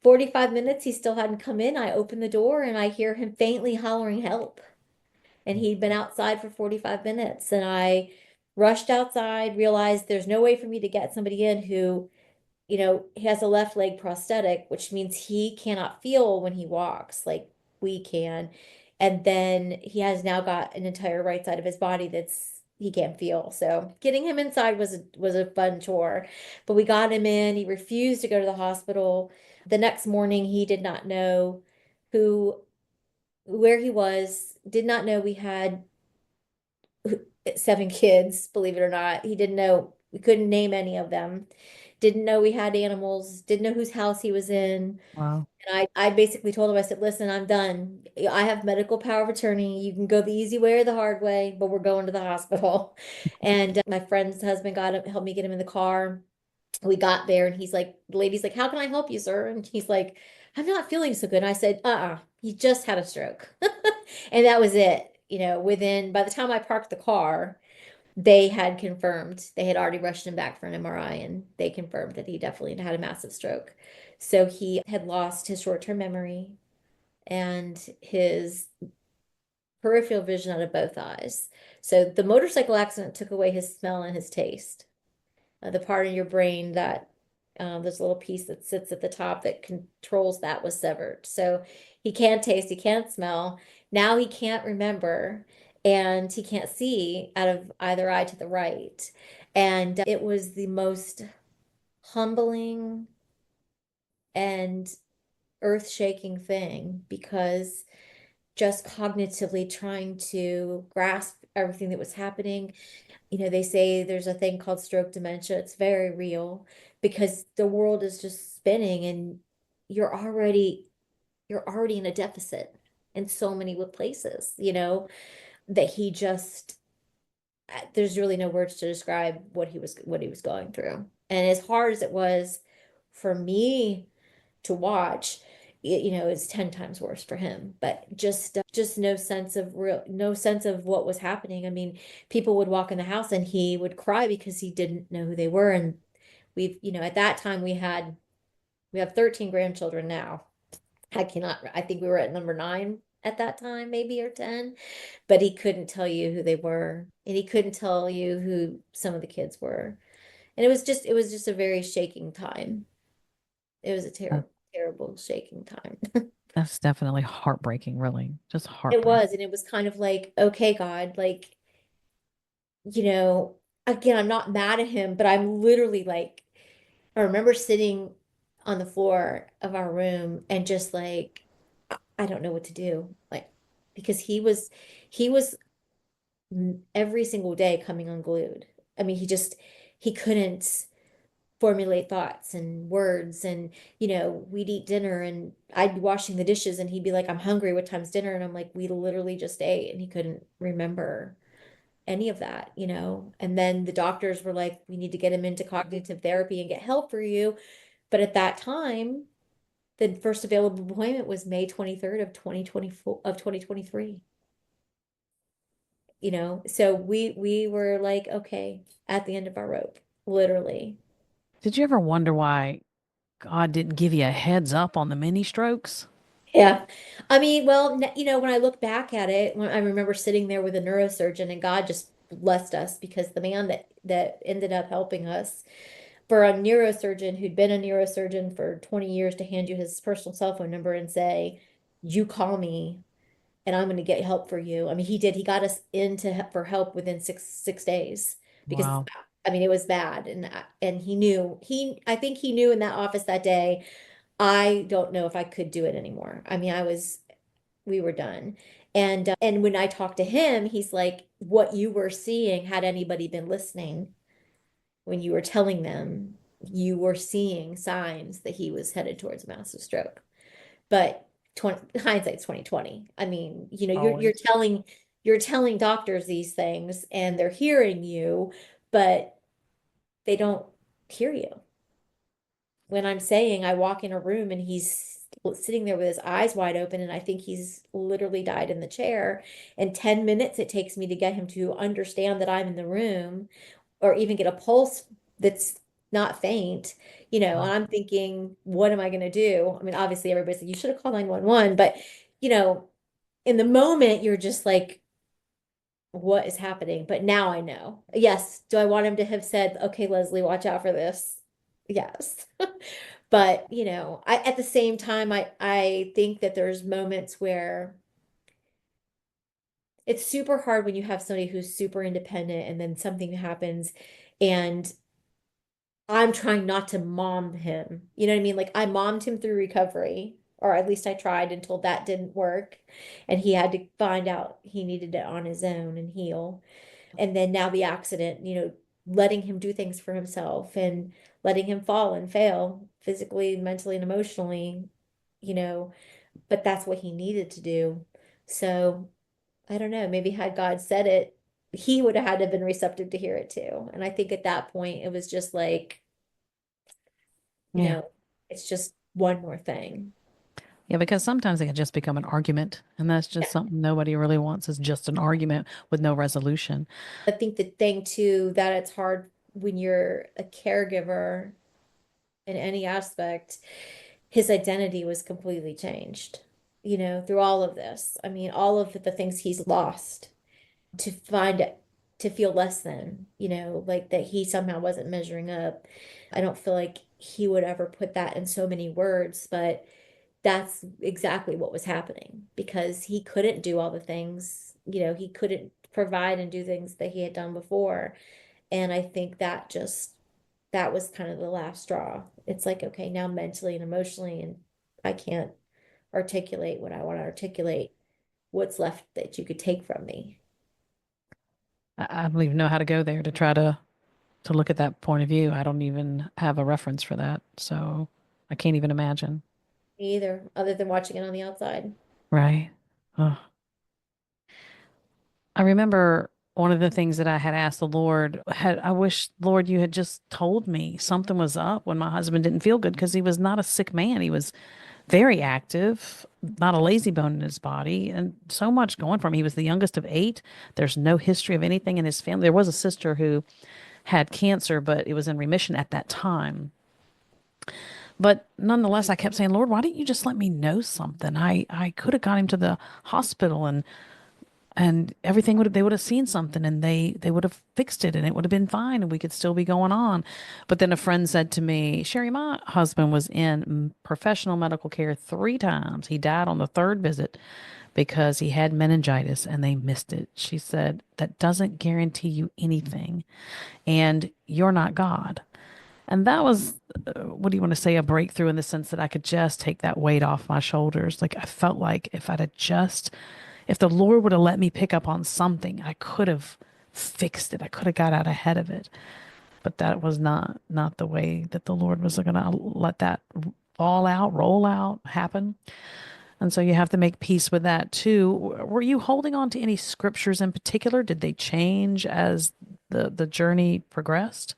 45 minutes, he still hadn't come in. I open the door and I hear him faintly hollering help, and he'd been outside for 45 minutes. And I rushed outside, realized there's no way for me to get somebody in who, he has a left leg prosthetic, which means he cannot feel when he walks like we can. And then he has now got an entire right side of his body that's he can't feel. So getting him inside was a fun chore. But we got him in. He refused to go to the hospital. The next morning, he did not know who where he was, did not know we had 7 kids, believe it or not. He didn't know, we couldn't name any of them. Didn't know we had animals, didn't know whose house he was in. Wow. And I basically told him, I said, listen, I'm done. I have medical power of attorney. You can go the easy way or the hard way, but we're going to the hospital. And my friend's husband helped me get him in the car. We got there and he's like, the lady's like, how can I help you, sir? And he's like, I'm not feeling so good. And I said, he just had a stroke. And that was it. By the time I parked the car, they had confirmed, they had already rushed him back for an MRI, and they confirmed that he definitely had a massive stroke. So he had lost his short-term memory and his peripheral vision out of both eyes. So the motorcycle accident took away his smell and his taste. The part of your brain that this little piece that sits at the top that controls that was severed. So he can't taste, he can't smell. Now he can't remember, and he can't see out of either eye to the right. And it was the most humbling and earth-shaking thing because just cognitively trying to grasp everything that was happening. They say there's a thing called stroke dementia. It's very real because the world is just spinning and you're already you're already in a deficit. in so many places, that he just, there's really no words to describe what he was going through. And as hard as it was for me to watch, it's 10 times worse for him. But just no sense of what was happening. I mean, people would walk in the house and he would cry because he didn't know who they were. And at that time we have 13 grandchildren now. I think we were at number 9 at that time, maybe, or 10, but he couldn't tell you who they were, and he couldn't tell you who some of the kids were. And it was just a very shaking time. It was a That- terrible shaking time. That's definitely heartbreaking, really. Just It heartbreaking. was, and it was kind of like, okay, God, like, you know, again, I'm not mad at him, but I'm literally like, I remember sitting on the floor of our room and just like, I don't know what to do. Like, because he was every single day coming unglued. I mean, he couldn't formulate thoughts and words, and we'd eat dinner and I'd be washing the dishes and he'd be like, I'm hungry, what time's dinner? And I'm like, we literally just ate, and he couldn't remember any of that. And then the doctors were like, we need to get him into cognitive therapy and get help for you. But at that time, the first available appointment was May 23rd of 2024 of 2023. So we were like, okay, at the end of our rope, literally. Did you ever wonder why God didn't give you a heads up on the mini strokes? Yeah. I mean, well, when I look back at it, when I remember sitting there with a neurosurgeon, and God just blessed us because the man that ended up helping us, for a neurosurgeon who'd been a neurosurgeon for 20 years, to hand you his personal cell phone number and say, you call me and I'm going to get help for you. I mean, he did. He got us into for help within six days because Wow. I mean, it was bad, and he knew I think he knew in that office that day. I don't know if I could do it anymore. I mean, we were done. And when I talked to him, he's like, what you were seeing, had anybody been listening when you were telling them, you were seeing signs that he was headed towards a massive stroke. But hindsight's 2020. I mean, you're Always. telling doctors these things and they're hearing you, but they don't hear you. When I'm saying I walk in a room and he's sitting there with his eyes wide open and I think he's literally died in the chair, and 10 minutes it takes me to get him to understand that I'm in the room, or even get a pulse that's not faint, and Wow. I'm thinking, what am I going to do? I mean, obviously everybody said you should have called 911, but you know, in the moment you're just like, what is happening? But now I know. Yes. Do I want him to have said, okay, Leslie, watch out for this? Yes. But, at the same time, I think that there's moments where it's super hard when you have somebody who's super independent and then something happens, and I'm trying not to mom him. You know what I mean? Like, I mommed him through recovery, or at least I tried, until that didn't work. And he had to find out he needed it on his own and heal. And then now the accident, letting him do things for himself and letting him fall and fail physically, mentally, and emotionally, you know, but that's what he needed to do. So I don't know, maybe had God said it, he would have had to have been receptive to hear it too. And I think at that point, it was just like, you Yeah. know, it's just one more thing. Yeah, because sometimes it can just become an argument, and that's just Yeah. something nobody really wants is just an argument with no resolution. I think the thing too, that it's hard when you're a caregiver in any aspect, his identity was completely changed, through all of this. I mean, all of the things he's lost, to find it, to feel less than, like that he somehow wasn't measuring up. I don't feel like he would ever put that in so many words, but that's exactly what was happening, because he couldn't do all the things, he couldn't provide and do things that he had done before. And I think that was kind of the last straw. It's like, okay, now mentally and emotionally, and I can't articulate what I want to articulate. What's left that you could take from me? I don't even know how to go there to try to look at that point of view. I don't even have a reference for that, so I can't even imagine. Either, other than watching it on the outside. Right. Ugh. I remember one of the things that I had asked the Lord had I wish, Lord, you had just told me something was up when my husband didn't feel good because he was not a sick man. He was very active, not a lazy bone in his body, and so much going for him. He was the youngest of eight. There's no history of anything in his family. There was a sister who had cancer, but it was in remission at that time. But nonetheless, I kept saying, Lord, why didn't you just let me know something? I could have got him to the hospital and everything would have, they would have seen something and they would have fixed it and it would have been fine and we could still be going on. But then a friend said to me, Sherry, my husband was in professional medical care 3 times. He died on the third visit because he had meningitis and they missed it. She said, that doesn't guarantee you anything and you're not God. And that was, what do you want to say, a breakthrough in the sense that I could just take that weight off my shoulders. Like I felt like if I'd have just, if the Lord would have let me pick up on something, I could have fixed it. I could have got out ahead of it. But that was not the way that the Lord was going to let that fall out, roll out, happen. And so you have to make peace with that too. Were you holding on to any scriptures in particular? Did they change as the journey progressed?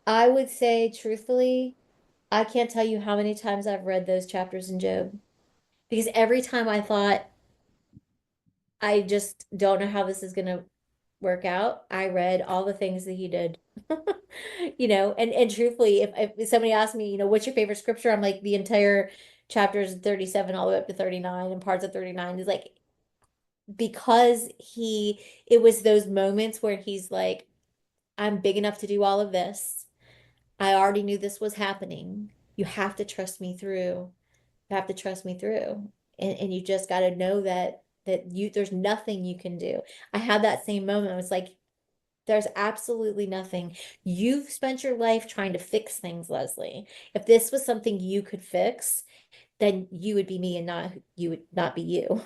I would say, truthfully, I can't tell you how many times I've read those chapters in Job because every time I thought, I just don't know how this is going to work out, I read all the things that he did. And truthfully, if somebody asked me, what's your favorite scripture? I'm like the entire chapters 37 all the way up to 39 and parts of 39 is like because it was those moments where he's like, I'm big enough to do all of this. I already knew this was happening. You have to trust me through. You have to trust me through. And you just got to know that there's nothing you can do. I had that same moment. I was like, there's absolutely nothing. You've spent your life trying to fix things, Leslie. If this was something you could fix, then you would be me and not you would not be you.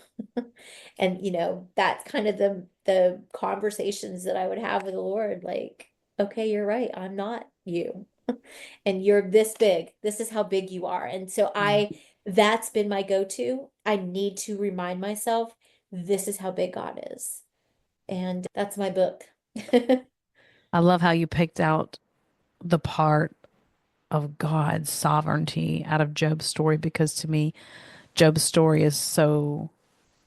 And that's kind of the conversations that I would have with the Lord, like, okay, you're right, I'm not you. And you're this big. This is how big you are. And so Mm. that's been my go-to. I need to remind myself this is how big God is. And that's my book. I love how you picked out the part of God's sovereignty out of Job's story because to me, Job's story is so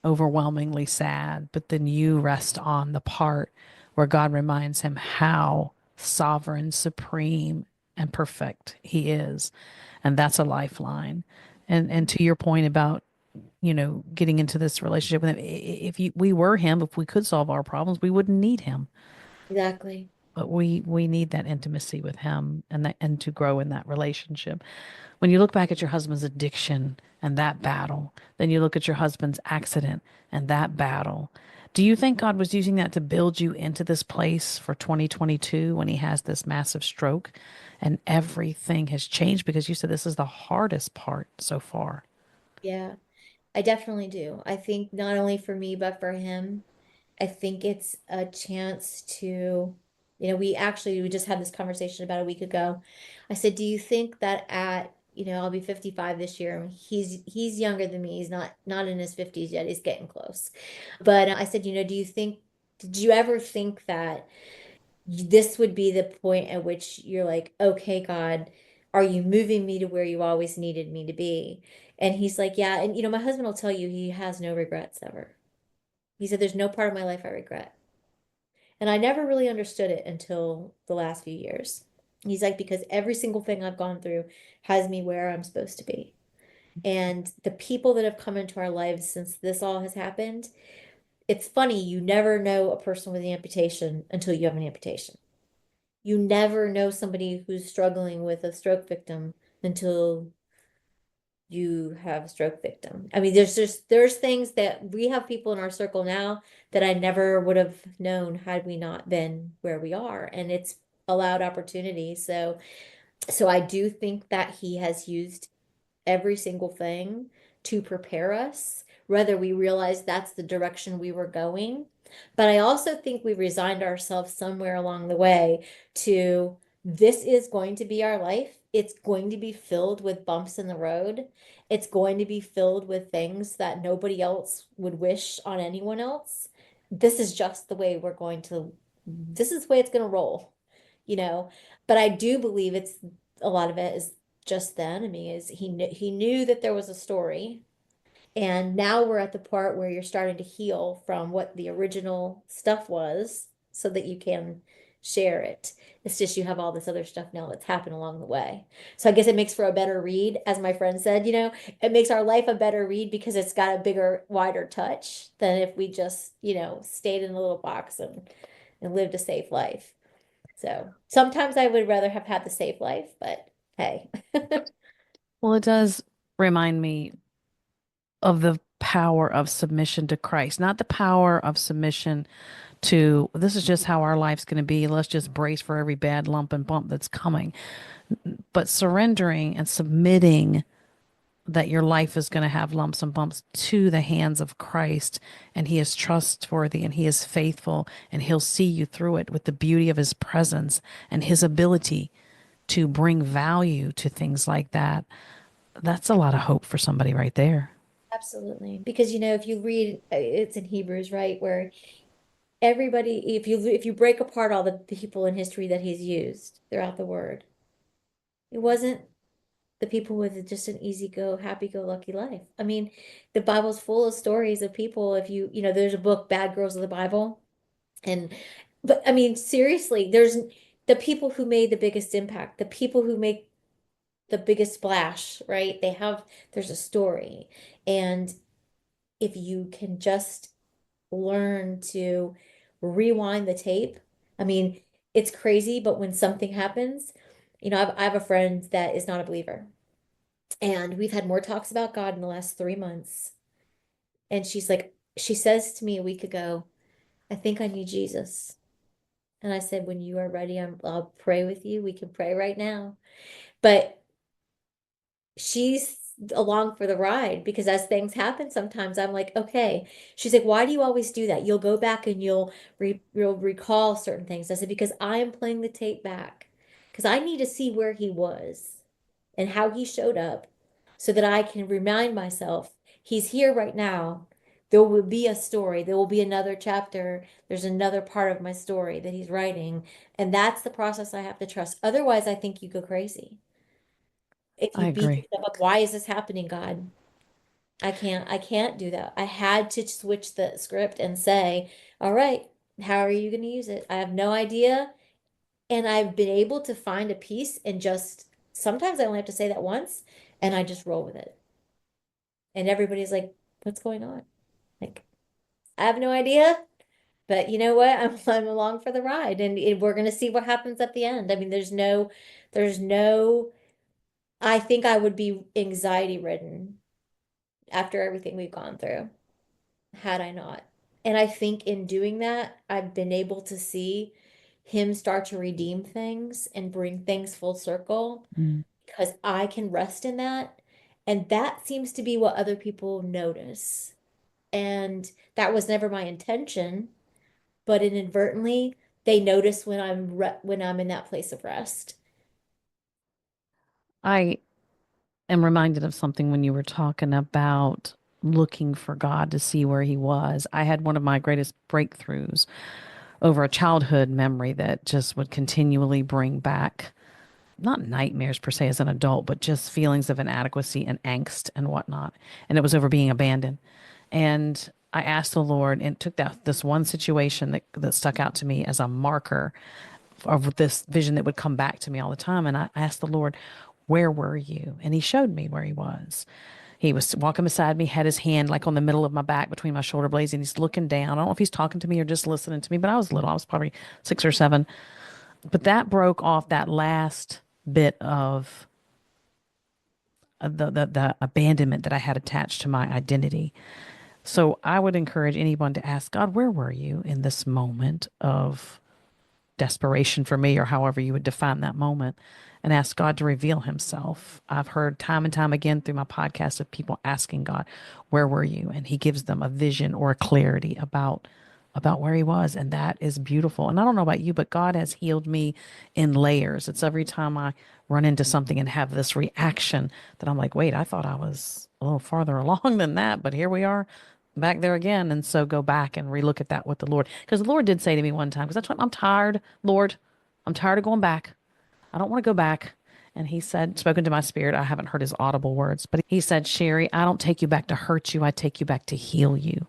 overwhelmingly sad, but then you rest on the part where God reminds him how sovereign, supreme, and perfect he is. And that's a lifeline. And to your point about, getting into this relationship with him, if we were him, if we could solve our problems, we wouldn't need him. Exactly. But we need that intimacy with him and to grow in that relationship. When you look back at your husband's addiction and that battle, then you look at your husband's accident and that battle. Do you think God was using that to build you into this place for 2022 when he has this massive stroke and everything has changed? Because you said this is the hardest part so far. Yeah, I definitely do. I think not only for me, but for him. I think it's a chance to, we just had this conversation about a week ago. I said, do you think that I'll be 55 this year. He's younger than me. He's not in his 50s yet. He's getting close. But I said, did you ever think that this would be the point at which you're like, okay, God, are you moving me to where you always needed me to be? And he's like, yeah. And my husband will tell you he has no regrets ever. He said, there's no part of my life I regret. And I never really understood it until the last few years. He's like, because every single thing I've gone through has me where I'm supposed to be. And the people that have come into our lives since this all has happened, it's funny, you never know a person with an amputation until you have an amputation. You never know somebody who's struggling with a stroke victim until you have a stroke victim. I mean, there's things that we have people in our circle now that I never would have known had we not been where we are, and it's allowed opportunity. So I do think that he has used every single thing to prepare us, whether we realize that's the direction we were going. But I also think we resigned ourselves somewhere along the way to this is going to be our life. It's going to be filled with bumps in the road. it's going to be filled with things that nobody else would wish on anyone else. This is just the way we're going to, this is the way it's going to roll, you know. But I do believe it's a lot of it is just the enemy. Is he knew that there was a story, and now we're at the part where you're starting to heal from what the original stuff was so that you can share it. It's just you have all this other stuff now that's happened along the way. So I guess it makes for a better read, as my friend said, it makes our life a better read because it's got a bigger, wider touch than if we just, stayed in a little box and lived a safe life. So sometimes I would rather have had the safe life, but hey. Well, it does remind me of the power of submission to Christ, not the power of submission to this is just how our life's going to be. Let's just brace for every bad lump and bump that's coming. But surrendering and submitting that your life is going to have lumps and bumps to the hands of Christ, and He is trustworthy and He is faithful, and He'll see you through it with the beauty of His presence and His ability to bring value to things like that. That's a lot of hope for somebody right there. Absolutely. Because if you read it's in Hebrews, right, where everybody if you break apart all the people in history that he's used throughout the word, it wasn't the people with just an easy go, happy go lucky life. I mean, the Bible's full of stories of people. If there's a book, Bad Girls of the Bible, and but I mean, seriously, there's the people who made the biggest impact, the people who make the biggest splash, right? There's a story. And if you can just learn to rewind the tape. I mean, it's crazy, but when something happens, I have a friend that is not a believer, and we've had more talks about God in the last 3 months. And she says to me a week ago, I think I need Jesus. And I said, when you are ready, I'll pray with you. We can pray right now. But she's along for the ride because as things happen, sometimes I'm like, okay. She's like, why do you always do that? You'll go back and you'll recall certain things. I said, because I am playing the tape back because I need to see where he was and how he showed up so that I can remind myself he's here right now. There will be a story. There will be another chapter. There's another part of my story that he's writing. And that's the process I have to trust. Otherwise, I think you go crazy. If I you beat agree. yourself up, why is this happening, God? I can't do that. I had to switch the script and say, all right, how are you going to use it? I have no idea. And I've been able to find a piece and just sometimes I only have to say that once and I just roll with it. And everybody's like, what's going on? Like, I have no idea, but you know what? I'm along for the ride and we're going to see what happens at the end. I mean, there's no, I think I would be anxiety ridden after everything we've gone through had I not. And I think in doing that, I've been able to see him start to redeem things and bring things full circle Mm. because I can rest in that. And that seems to be what other people notice. And that was never my intention, but inadvertently, they notice when I'm in that place of rest. I am reminded of something when you were talking about looking for God to see where He was. I had one of my greatest breakthroughs over a childhood memory that just would continually bring back not nightmares per se as an adult, but just feelings of inadequacy and angst and whatnot. And it was over being abandoned. And I asked the Lord and took this one situation that stuck out to me as a marker of this vision that would come back to me all the time. And I asked the Lord, where were you? And He showed me where He was. He was walking beside me, had his hand like on the middle of my back between my shoulder blades, and he's looking down. I don't know if he's talking to me or just listening to me, but I was little. I was probably 6 or 7. But that broke off that last bit of the abandonment that I had attached to my identity. So I would encourage anyone to ask God, where were you in this moment of desperation for me, or however you would define that moment, and ask God to reveal Himself. I've heard time and time again through my podcast of people asking God, where were you? And He gives them a vision or a clarity about where He was. And that is beautiful. And I don't know about you, but God has healed me in layers. It's every time I run into something and have this reaction that I'm like, wait, I thought I was a little farther along than that, but here we are back there again. And so go back and relook at that with the Lord. Because the Lord did say to me one time, because that's what I'm tired, Lord, I'm tired of going back. I don't want to go back. And he said, spoken to my spirit, I haven't heard his audible words, but he said, Sherry, I don't take you back to hurt you. I take you back to heal you.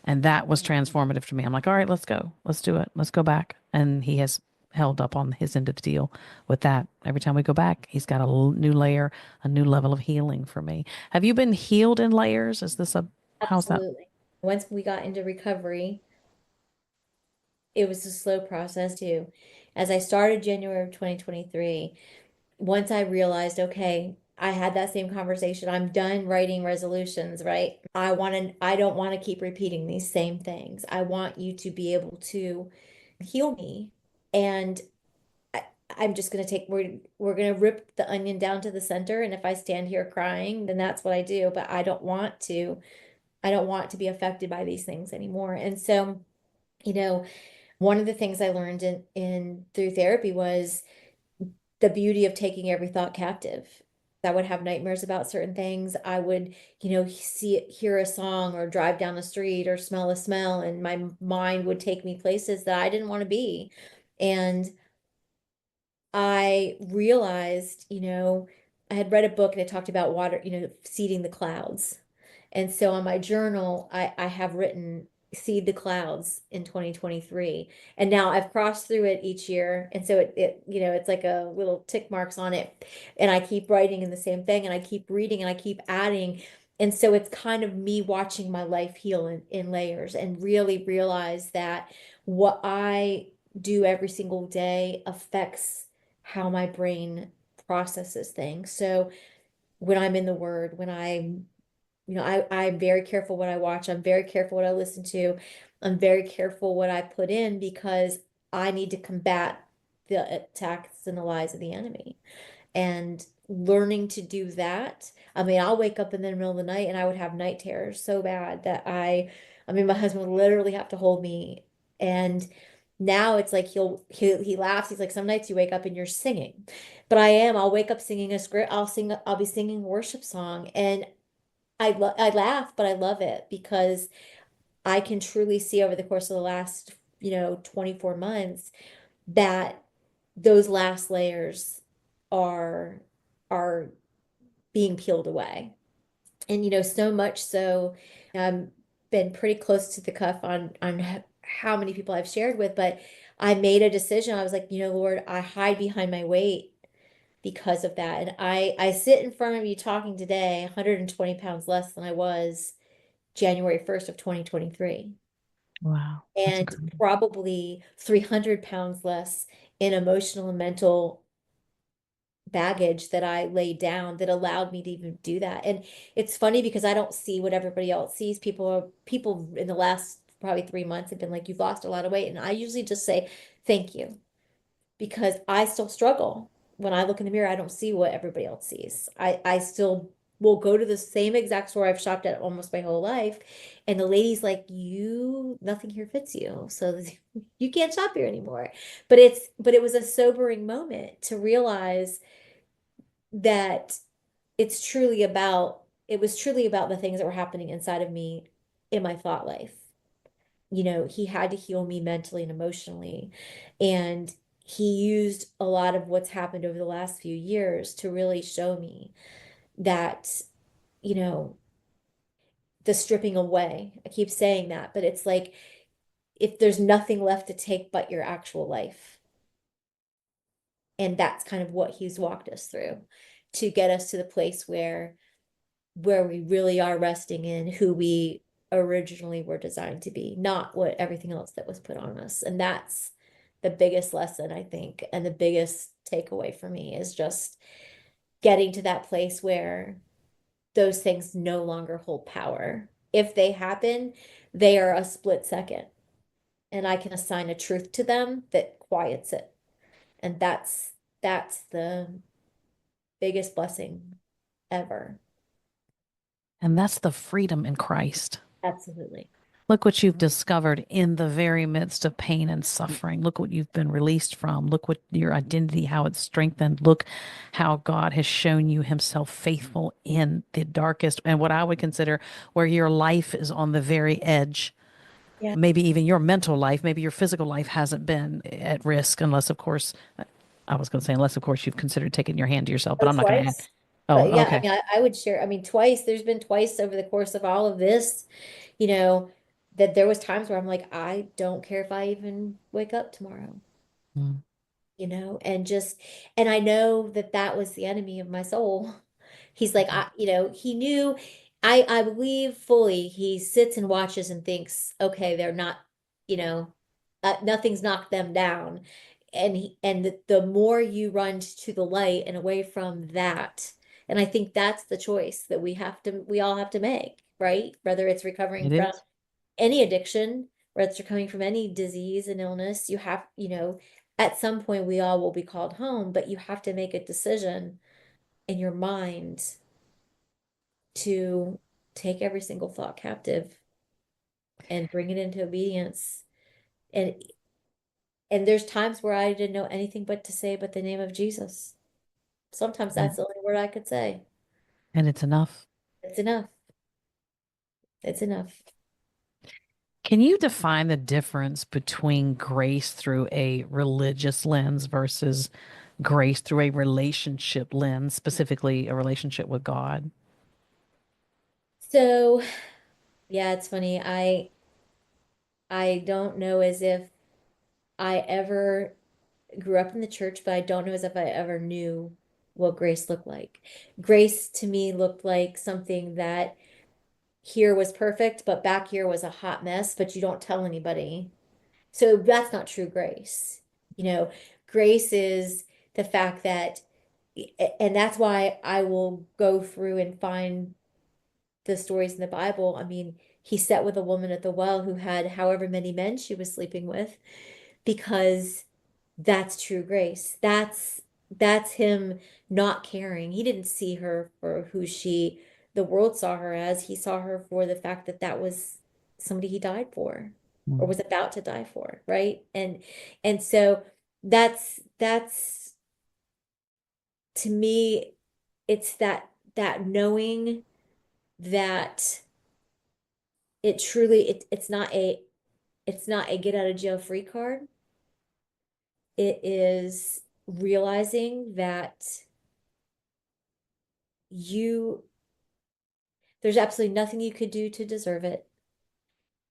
And that was transformative to me. I'm like, all right, let's go. Let's do it. Let's go back. And he has held up on his end of the deal with that. Every time we go back, he's got a new layer, a new level of healing for me. Have you been healed in layers? Is this a, how's that? Absolutely. Once we got into recovery, it was a slow process too. As I started January of 2023, once I realized, okay, I had that same conversation. I'm done writing resolutions, right? I don't want to keep repeating these same things. I want you to be able to heal me. And I, I'm just going to we're going to rip the onion down to the center. And if I stand here crying, then that's what I do. But I don't want to be affected by these things anymore. And so, you know, one of the things I learned in through therapy was the beauty of taking every thought captive. I would have nightmares about certain things. I would, hear a song or drive down the street or smell a smell, and my mind would take me places that I didn't want to be. And I realized, I had read a book and it talked about water, seeding the clouds. And so on my journal, I have written seed the clouds in 2023. And now I've crossed through it each year. And so it's like a little tick marks on it. And I keep writing in the same thing and I keep reading and I keep adding. And so it's kind of me watching my life heal in layers and really realize that what I do every single day affects how my brain processes things. So when I'm in the Word, when I'm very careful what I watch. I'm very careful what I listen to. I'm very careful what I put in because I need to combat the attacks and the lies of the enemy. And learning to do that. I mean, I'll wake up in the middle of the night and I would have night terrors so bad that I mean, my husband would literally have to hold me. And now it's like he laughs. He's like, some nights you wake up and you're singing. But I'll wake up singing a script. I'll be singing a worship song. And I laugh, but I love it because I can truly see over the course of the last, 24 months that those last layers are are being peeled away. And so much so been pretty close to the cuff on how many people I've shared with, but I made a decision. I was like, Lord, I hide behind my weight because of that. And I sit in front of you talking today, 120 pounds less than I was January 1st of 2023, Wow. That's and incredible. probably 300 pounds less in emotional and mental baggage that I laid down that allowed me to even do that. And it's funny because I don't see what everybody else sees. People in the last probably 3 months have been like, you've lost a lot of weight. And I usually just say, thank you, because I still struggle. When I look in the mirror, I don't see what everybody else sees. I still will go to the same exact store I've shopped at almost my whole life. And the lady's like, nothing here fits you. So you can't shop here anymore. But it was a sobering moment to realize that it was truly about the things that were happening inside of me in my thought life. He had to heal me mentally and emotionally. And he used a lot of what's happened over the last few years to really show me that, you know, the stripping away. I keep saying that, but it's like if there's nothing left to take but your actual life. And that's kind of what he's walked us through to get us to the place where we really are resting in who we originally were designed to be, not what everything else that was put on us. And that's the biggest lesson, I think, and the biggest takeaway for me is just getting to that place where those things no longer hold power. If they happen, they are a split second, and I can assign a truth to them that quiets it. And that's the biggest blessing ever. And that's the freedom in Christ. Absolutely. Look what you've discovered in the very midst of pain and suffering. Look what you've been released from. Look what your identity, how it's strengthened. Look how God has shown you himself faithful in the darkest and what I would consider where your life is on the very edge. Yeah. Maybe even your mental life, maybe your physical life hasn't been at risk, unless, of course, I was going to say, unless, of course, you've considered taking your hand to yourself, but Oh, I'm not going to add. twice. But Oh, yeah, I okay. mean, I would share. I mean, twice. There's been twice over the course of all of this, you know, that there was times where I'm like, I don't care if I even wake up tomorrow, Mm, and just, and I know that that was the enemy of my soul. He's like, he knew, I believe fully he sits and watches and thinks, okay, they're not, you know, nothing's knocked them down. And the more you run to the light and away from that, and I think that's the choice that we all have to make, right? Whether it's recovering it from is. any addiction, whether it's recovering from any disease and illness, at some point we all will be called home, but you have to make a decision in your mind to take every single thought captive and bring it into obedience. And and there's times where I didn't know anything but to say but the name of Jesus. Sometimes that's And, the only word I could say. and it's enough. It's enough. It's enough. Can you define the difference between grace through a religious lens versus grace through a relationship lens, specifically a relationship with God? So, yeah, it's funny. I don't know as if I ever grew up in the church, but I don't know as if I ever knew what grace looked like. Grace to me looked like something that here was perfect, but back here was a hot mess, but you don't tell anybody. So that's not true grace. You know, grace is the fact that, and that's why I will go through and find the stories in the Bible. I mean, he sat with a woman at the well who had however many men she was sleeping with because that's true grace. That's him not caring. He didn't see her for who the world saw her as. He saw her for the fact that that was somebody he died for or Mm. was about to die for, right? And so that's to me it's that knowing that it's not a get out of jail free card. It is realizing that you there's absolutely nothing you could do to deserve it.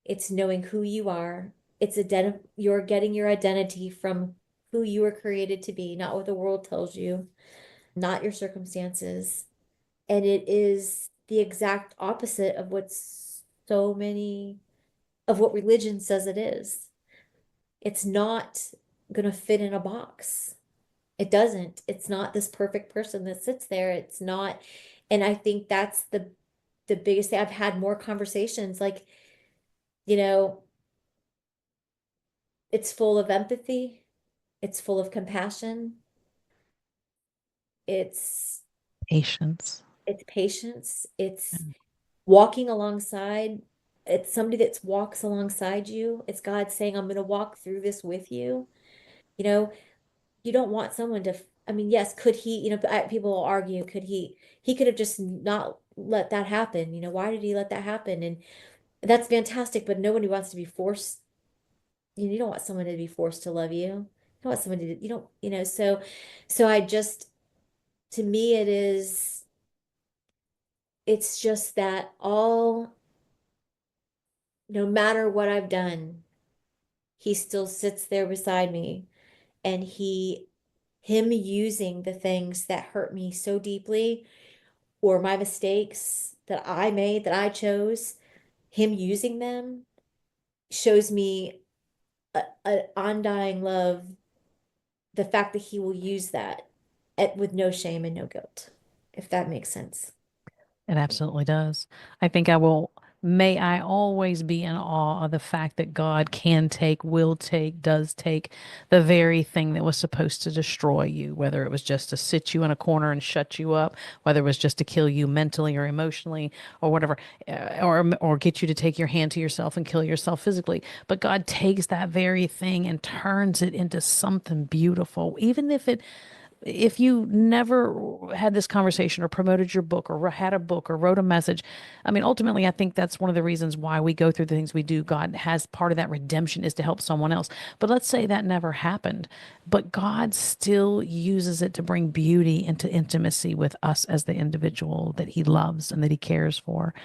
It's knowing who you are. You're getting your identity from who you were created to be, not what the world tells you, not your circumstances. And it is the exact opposite of so many of what religion says it is. It's not gonna fit in a box. It doesn't. It's not this perfect person that sits there. It's not. And I think that's the biggest thing. I've had more conversations like, you know, it's full of empathy, it's full of compassion, it's Patience. it's patience, it's walking alongside. It's somebody that walks alongside you. It's God saying, I'm going to walk through this with you. You know, you don't want someone to, I mean, yes, could he, people will argue, he could have just not let that happen. Why did he let that happen? And that's fantastic, but nobody wants to be forced. You don't want someone to be forced to love you. You don't want someone to, you don't, so to me, it's just that no matter what I've done, he still sits there beside me and him using the things that hurt me so deeply or my mistakes that I made, that I chose, him using them shows me an undying love, the fact that he will use that with no shame and no guilt, if that makes sense. It absolutely does. I think I will May I always be in awe of the fact that God can take, will take, does take the very thing that was supposed to destroy you, whether it was just to sit you in a corner and shut you up, whether it was just to kill you mentally or emotionally or whatever, or get you to take your hand to yourself and kill yourself physically. But God takes that very thing and turns it into something beautiful, even if you never had this conversation or promoted your book or had a book or wrote a message. I mean, ultimately, I think that's one of the reasons why we go through the things we do. God has part of that redemption is to help someone else. But let's say that never happened, but God still uses it to bring beauty into intimacy with us as the individual that he loves and that he cares for.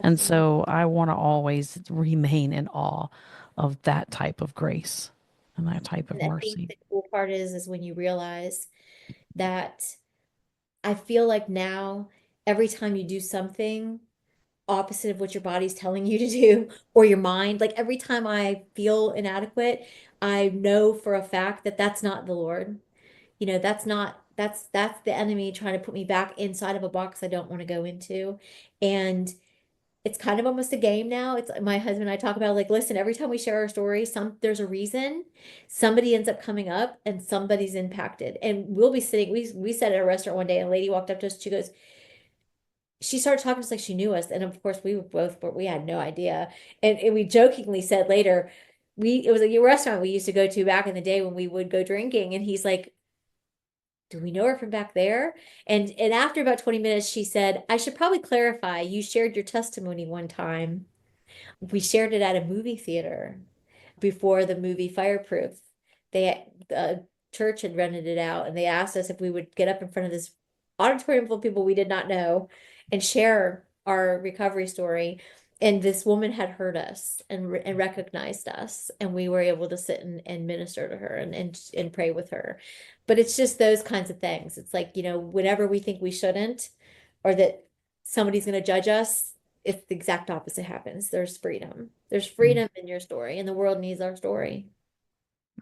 And Absolutely. so I want to always remain in awe of that type of grace and that type of And I think mercy. the cool part is when you realize that I feel like now every time you do something opposite of what your body's telling you to do or your mind, like every time I feel inadequate, I know for a fact that that's not the Lord. That's not that's the enemy trying to put me back inside of a box I don't want to go into. And it's kind of almost a game now. It's my husband and I talk about like, listen, every time we share our story, there's a reason somebody ends up coming up and somebody's impacted. And we'll be sitting, we sat at a restaurant one day and a lady walked up to us, she goes, she started talking to us like she knew us. And of course we were both, but we had no idea. And we jokingly said later, it was a restaurant we used to go to back in the day when we would go drinking. And he's like, do we know her from back there? And after about 20 minutes, she said, I should probably clarify, you shared your testimony one time. We shared it at a movie theater before the movie Fireproof. The church had rented it out, and they asked us if we would get up in front of this auditorium full of people we did not know and share our recovery story. And this woman had heard us and recognized us, and we were able to sit and minister to her and pray with her. But it's just those kinds of things. It's like, whenever we think we shouldn't, or that somebody's going to judge us, it's the exact opposite happens. There's freedom. There's Mm, freedom in your story, and the world needs our story.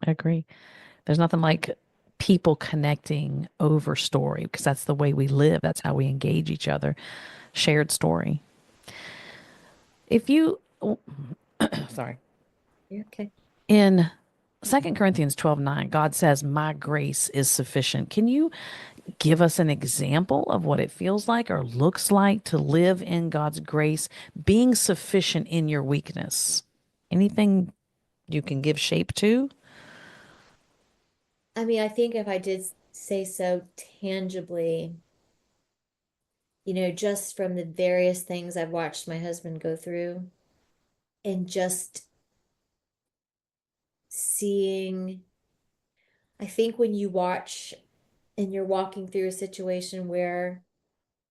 I agree. There's nothing like people connecting over story because that's the way we live. That's how we engage each other. Shared story. If you, oh, sorry, Yeah, okay. in Second Corinthians 12:9, God says, my grace is sufficient. Can you give us an example of what it feels like or looks like to live in God's grace, being sufficient in your weakness? Anything you can give shape to? I mean, I think if I did say so tangibly, just from the various things I've watched my husband go through and just seeing, I think when you watch and you're walking through a situation where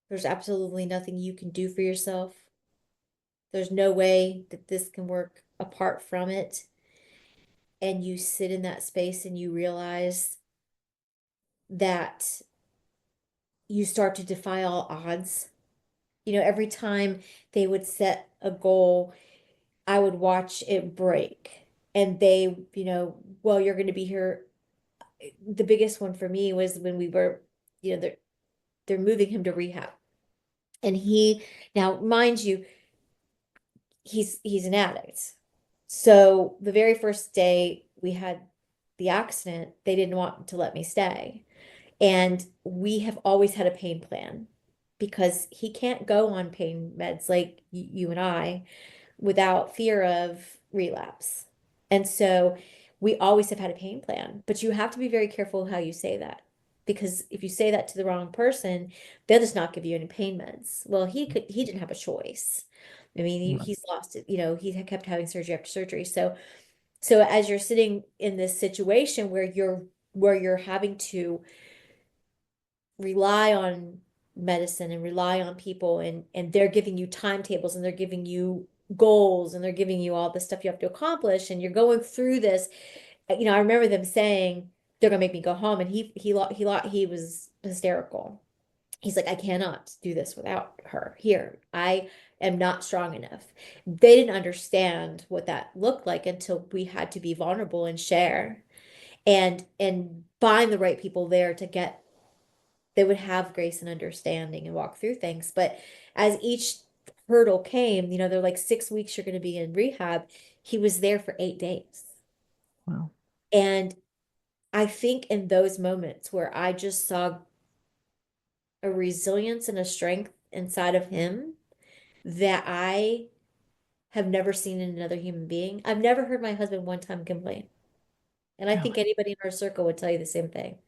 there's absolutely nothing you can do for yourself, there's no way that this can work apart from it. And you sit in that space and you realize that you start to defy all odds. Every time they would set a goal, I would watch it break. And they, well, you're going to be here. The biggest one for me was when we were, they're moving him to rehab. And now mind you, he's an addict. So the very first day we had the accident, they didn't want to let me stay. And we have always had a pain plan because he can't go on pain meds like you and I without fear of relapse. And so we always have had a pain plan, but you have to be very careful how you say that. Because if you say that to the wrong person, they'll just not give you any pain meds. Well, he didn't have a choice. I mean, he's lost it, he kept having surgery after surgery. So as you're sitting in this situation where you're having to rely on medicine and rely on people, and they're giving you timetables and they're giving you goals and they're giving you all the stuff you have to accomplish, and you're going through this. I remember them saying they're gonna make me go home, and he was hysterical. He's like, I cannot do this without her here. I am not strong enough. They didn't understand what that looked like until we had to be vulnerable and share and find the right people there to get they would have grace and understanding and walk through things. But as each hurdle came, they're like 6 weeks you're going to be in rehab. He was there for 8 days. Wow. And I think in those moments where I just saw a resilience and a strength inside of him that I have never seen in another human being. I've never heard my husband one time complain. And I think Really? anybody in our circle would tell you the same thing.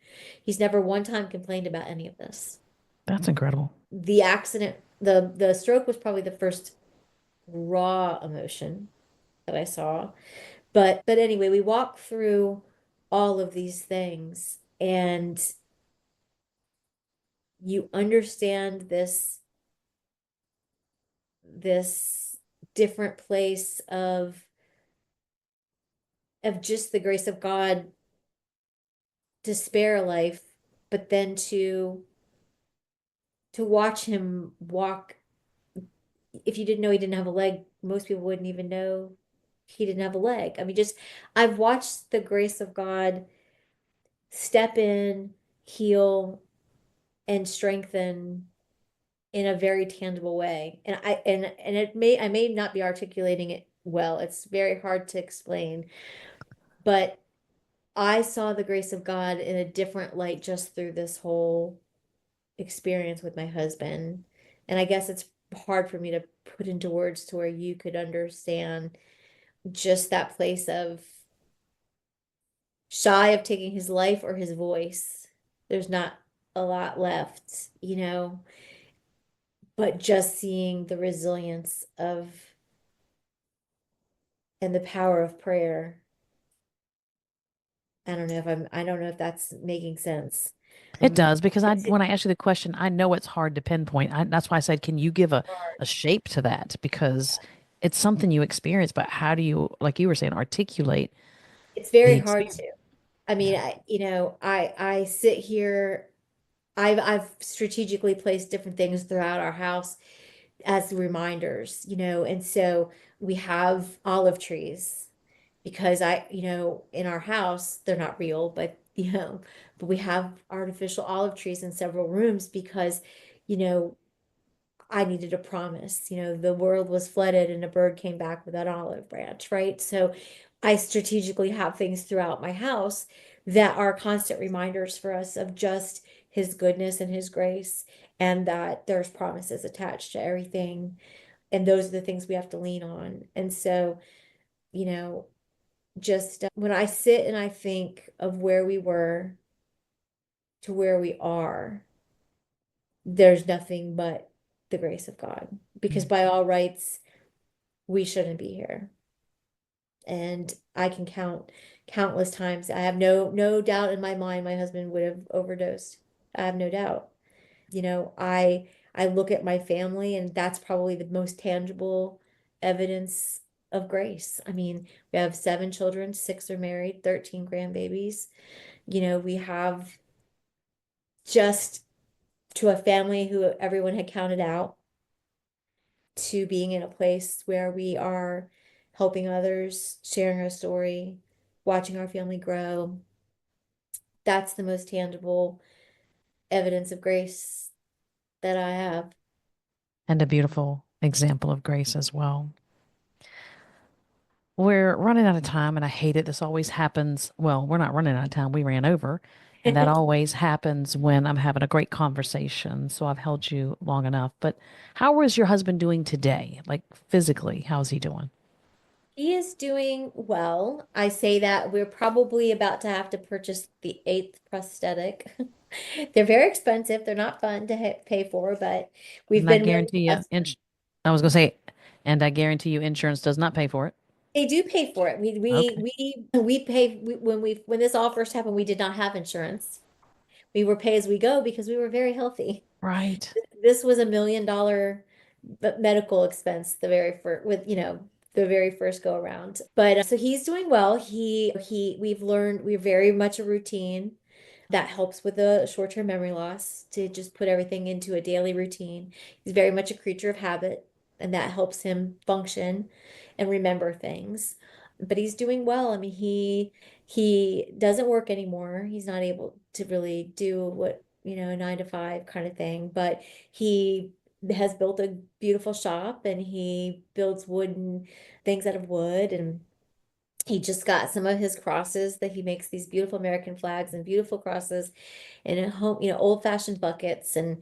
He's never one time complained about any of this. That's incredible. The accident, the stroke was probably the first raw emotion that I saw. But anyway, we walk through all of these things and you understand this different place of just the grace of God to spare a life, but then to watch him walk. If you didn't know he didn't have a leg, most people wouldn't even know he didn't have a leg. I mean, just I've watched the grace of God step in, heal, and strengthen in a very tangible way. And I may not be articulating it well. It's very hard to explain, but I saw the grace of God in a different light just through this whole experience with my husband. And I guess it's hard for me to put into words to where you could understand just that place of shy of taking his life or his voice. There's not a lot left, but just seeing the resilience of and the power of prayer. I don't know if that's making sense. It Um, does because it's when I asked you the question, I know it's hard to pinpoint. That's why I said, can you give hard. a shape to that? Because it's something you experience, but how do you, like you were saying, articulate It's the very hard experience? to. I mean, Yeah. I sit here. I've strategically placed different things throughout our house as reminders, and so we have olive trees because in our house, they're not real, but we have artificial olive trees in several rooms because, you know, I needed a promise. The world was flooded and a bird came back with an olive branch, right? So I strategically have things throughout my house that are constant reminders for us of just his goodness and his grace, and that there's promises attached to everything. And those are the things we have to lean on. And so, you know, just when I sit and I think of where we were to where we are, there's nothing but the grace of God. Because Mm. by all rights, we shouldn't be here. And I can count countless times. I have no doubt in my mind my husband would have overdosed. I have no doubt. I look at my family and that's probably the most tangible evidence of grace. I mean, we have 7 children, 6 are married, 13 grandbabies. We have just to a family who everyone had counted out to being in a place where we are helping others, sharing our story, watching our family grow. That's the most tangible evidence of grace that I have. And a beautiful example of grace as well. We're running out of time and I hate it. This always happens. Well, we're not running out of time. We ran over. And that always happens when I'm having a great conversation. So I've held you long enough. But how is your husband doing today? Like physically, how's he doing? He is doing well. I say that we're probably about to have to purchase the eighth prosthetic. They're very expensive. They're not fun to pay for, but we've And I been really guarantee you, blessed. I was going to say, and I guarantee you insurance does not pay for it. They do pay for it. Okay. We pay when this all first happened, we did not have insurance. We were pay as we go because we were very healthy. Right. This was $1 million medical expense the very first with the very first go around. But so he's doing well. We've learned we're very much a routine that helps with the short-term memory loss to just put everything into a daily routine. He's very much a creature of habit, and that helps him function and remember things. But he's doing well. I mean, he doesn't work anymore. He's not able to really do what, a 9 to 5 kind of thing, but he has built a beautiful shop, and he builds wooden things out of wood. And he just got some of his crosses that he makes, these beautiful American flags and beautiful crosses in a home, old-fashioned buckets. And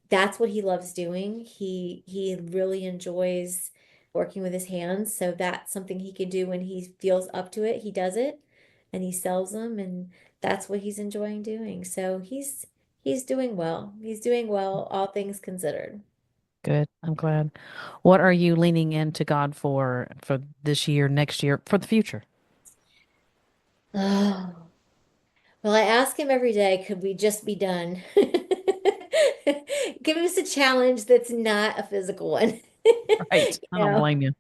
that's what he loves doing. He really enjoys working with his hands. So that's something he can do when he feels up to it. He does it and he sells them, and that's what he's enjoying doing. So he's doing well. He's doing well, all things considered. Good. I'm glad. What are you leaning into God for this year, next year, for the future? Oh. Well, I ask him every day, could we just be done? Give us a challenge that's not a physical one. Right. I You don't know, blame you.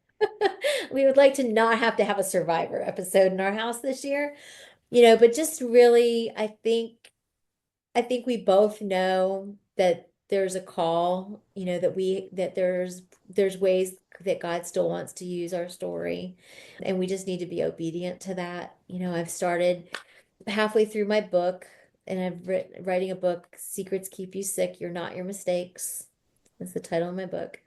we would like to not have to have a Survivor episode in our house this year, but just really, I think we both know that there's a call, that there's ways that God still wants to use our story, and we just need to be obedient to that. I've started halfway through my book, and writing a book, Secrets Keep You Sick, You're Not Your Mistakes. That's the title of my book.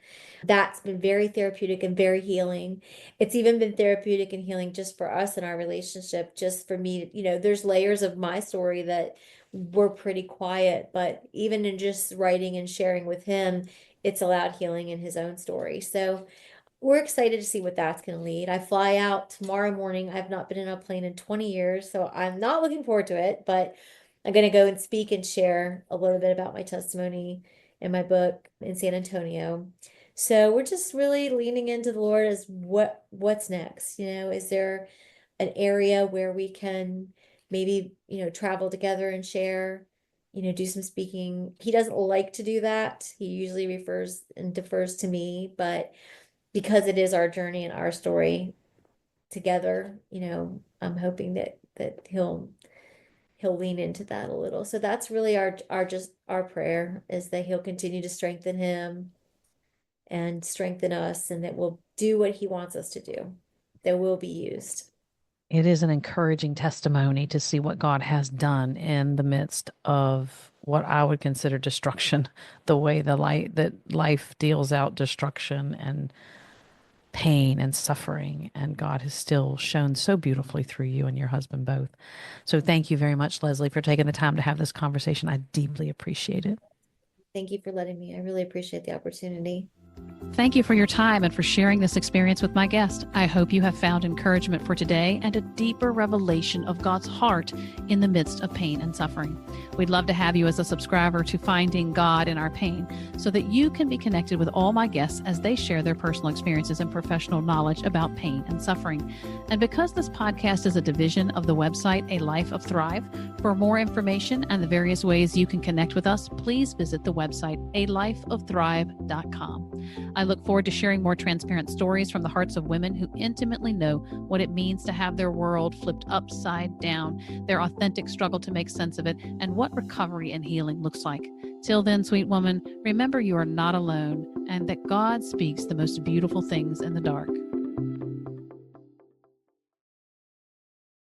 That's been very therapeutic and very healing. It's even been therapeutic and healing just for us in our relationship, just for me. There's layers of my story that were pretty quiet, but even in just writing and sharing with him, it's allowed healing in his own story. So we're excited to see what that's going to lead. I fly out tomorrow morning. I've not been in a plane in 20 years, so I'm not looking forward to it, but I'm going to go and speak and share a little bit about my testimony in my book in San Antonio. So we're just really leaning into the Lord as what's next. Is there an area where we can maybe, travel together and share, do some speaking. He doesn't like to do that. He usually refers and defers to me, but because it is our journey and our story together, I'm hoping that he'll lean into that a little. So that's really our just our prayer, is that he'll continue to strengthen him and strengthen us, and that we'll do what he wants us to do, that will be used. It is an encouraging testimony to see what God has done in the midst of what I would consider destruction, the way that life deals out destruction and pain and suffering, and God has still shown so beautifully through you and your husband both. So thank you very much, Leslie, for taking the time to have this conversation. I deeply appreciate it. Thank you for letting me. I really appreciate the opportunity. Thank you for your time and for sharing this experience with my guest. I hope you have found encouragement for today and a deeper revelation of God's heart in the midst of pain and suffering. We'd love to have you as a subscriber to Finding God in Our Pain, so that you can be connected with all my guests as they share their personal experiences and professional knowledge about pain and suffering. And because this podcast is a division of the website A Life of Thrive, for more information and the various ways you can connect with us, please visit the website alifeofthrive.com. I look forward to sharing more transparent stories from the hearts of women who intimately know what it means to have their world flipped upside down, their authentic struggle to make sense of it, and what recovery and healing looks like. Till then, sweet woman, remember you are not alone, and that God speaks the most beautiful things in the dark.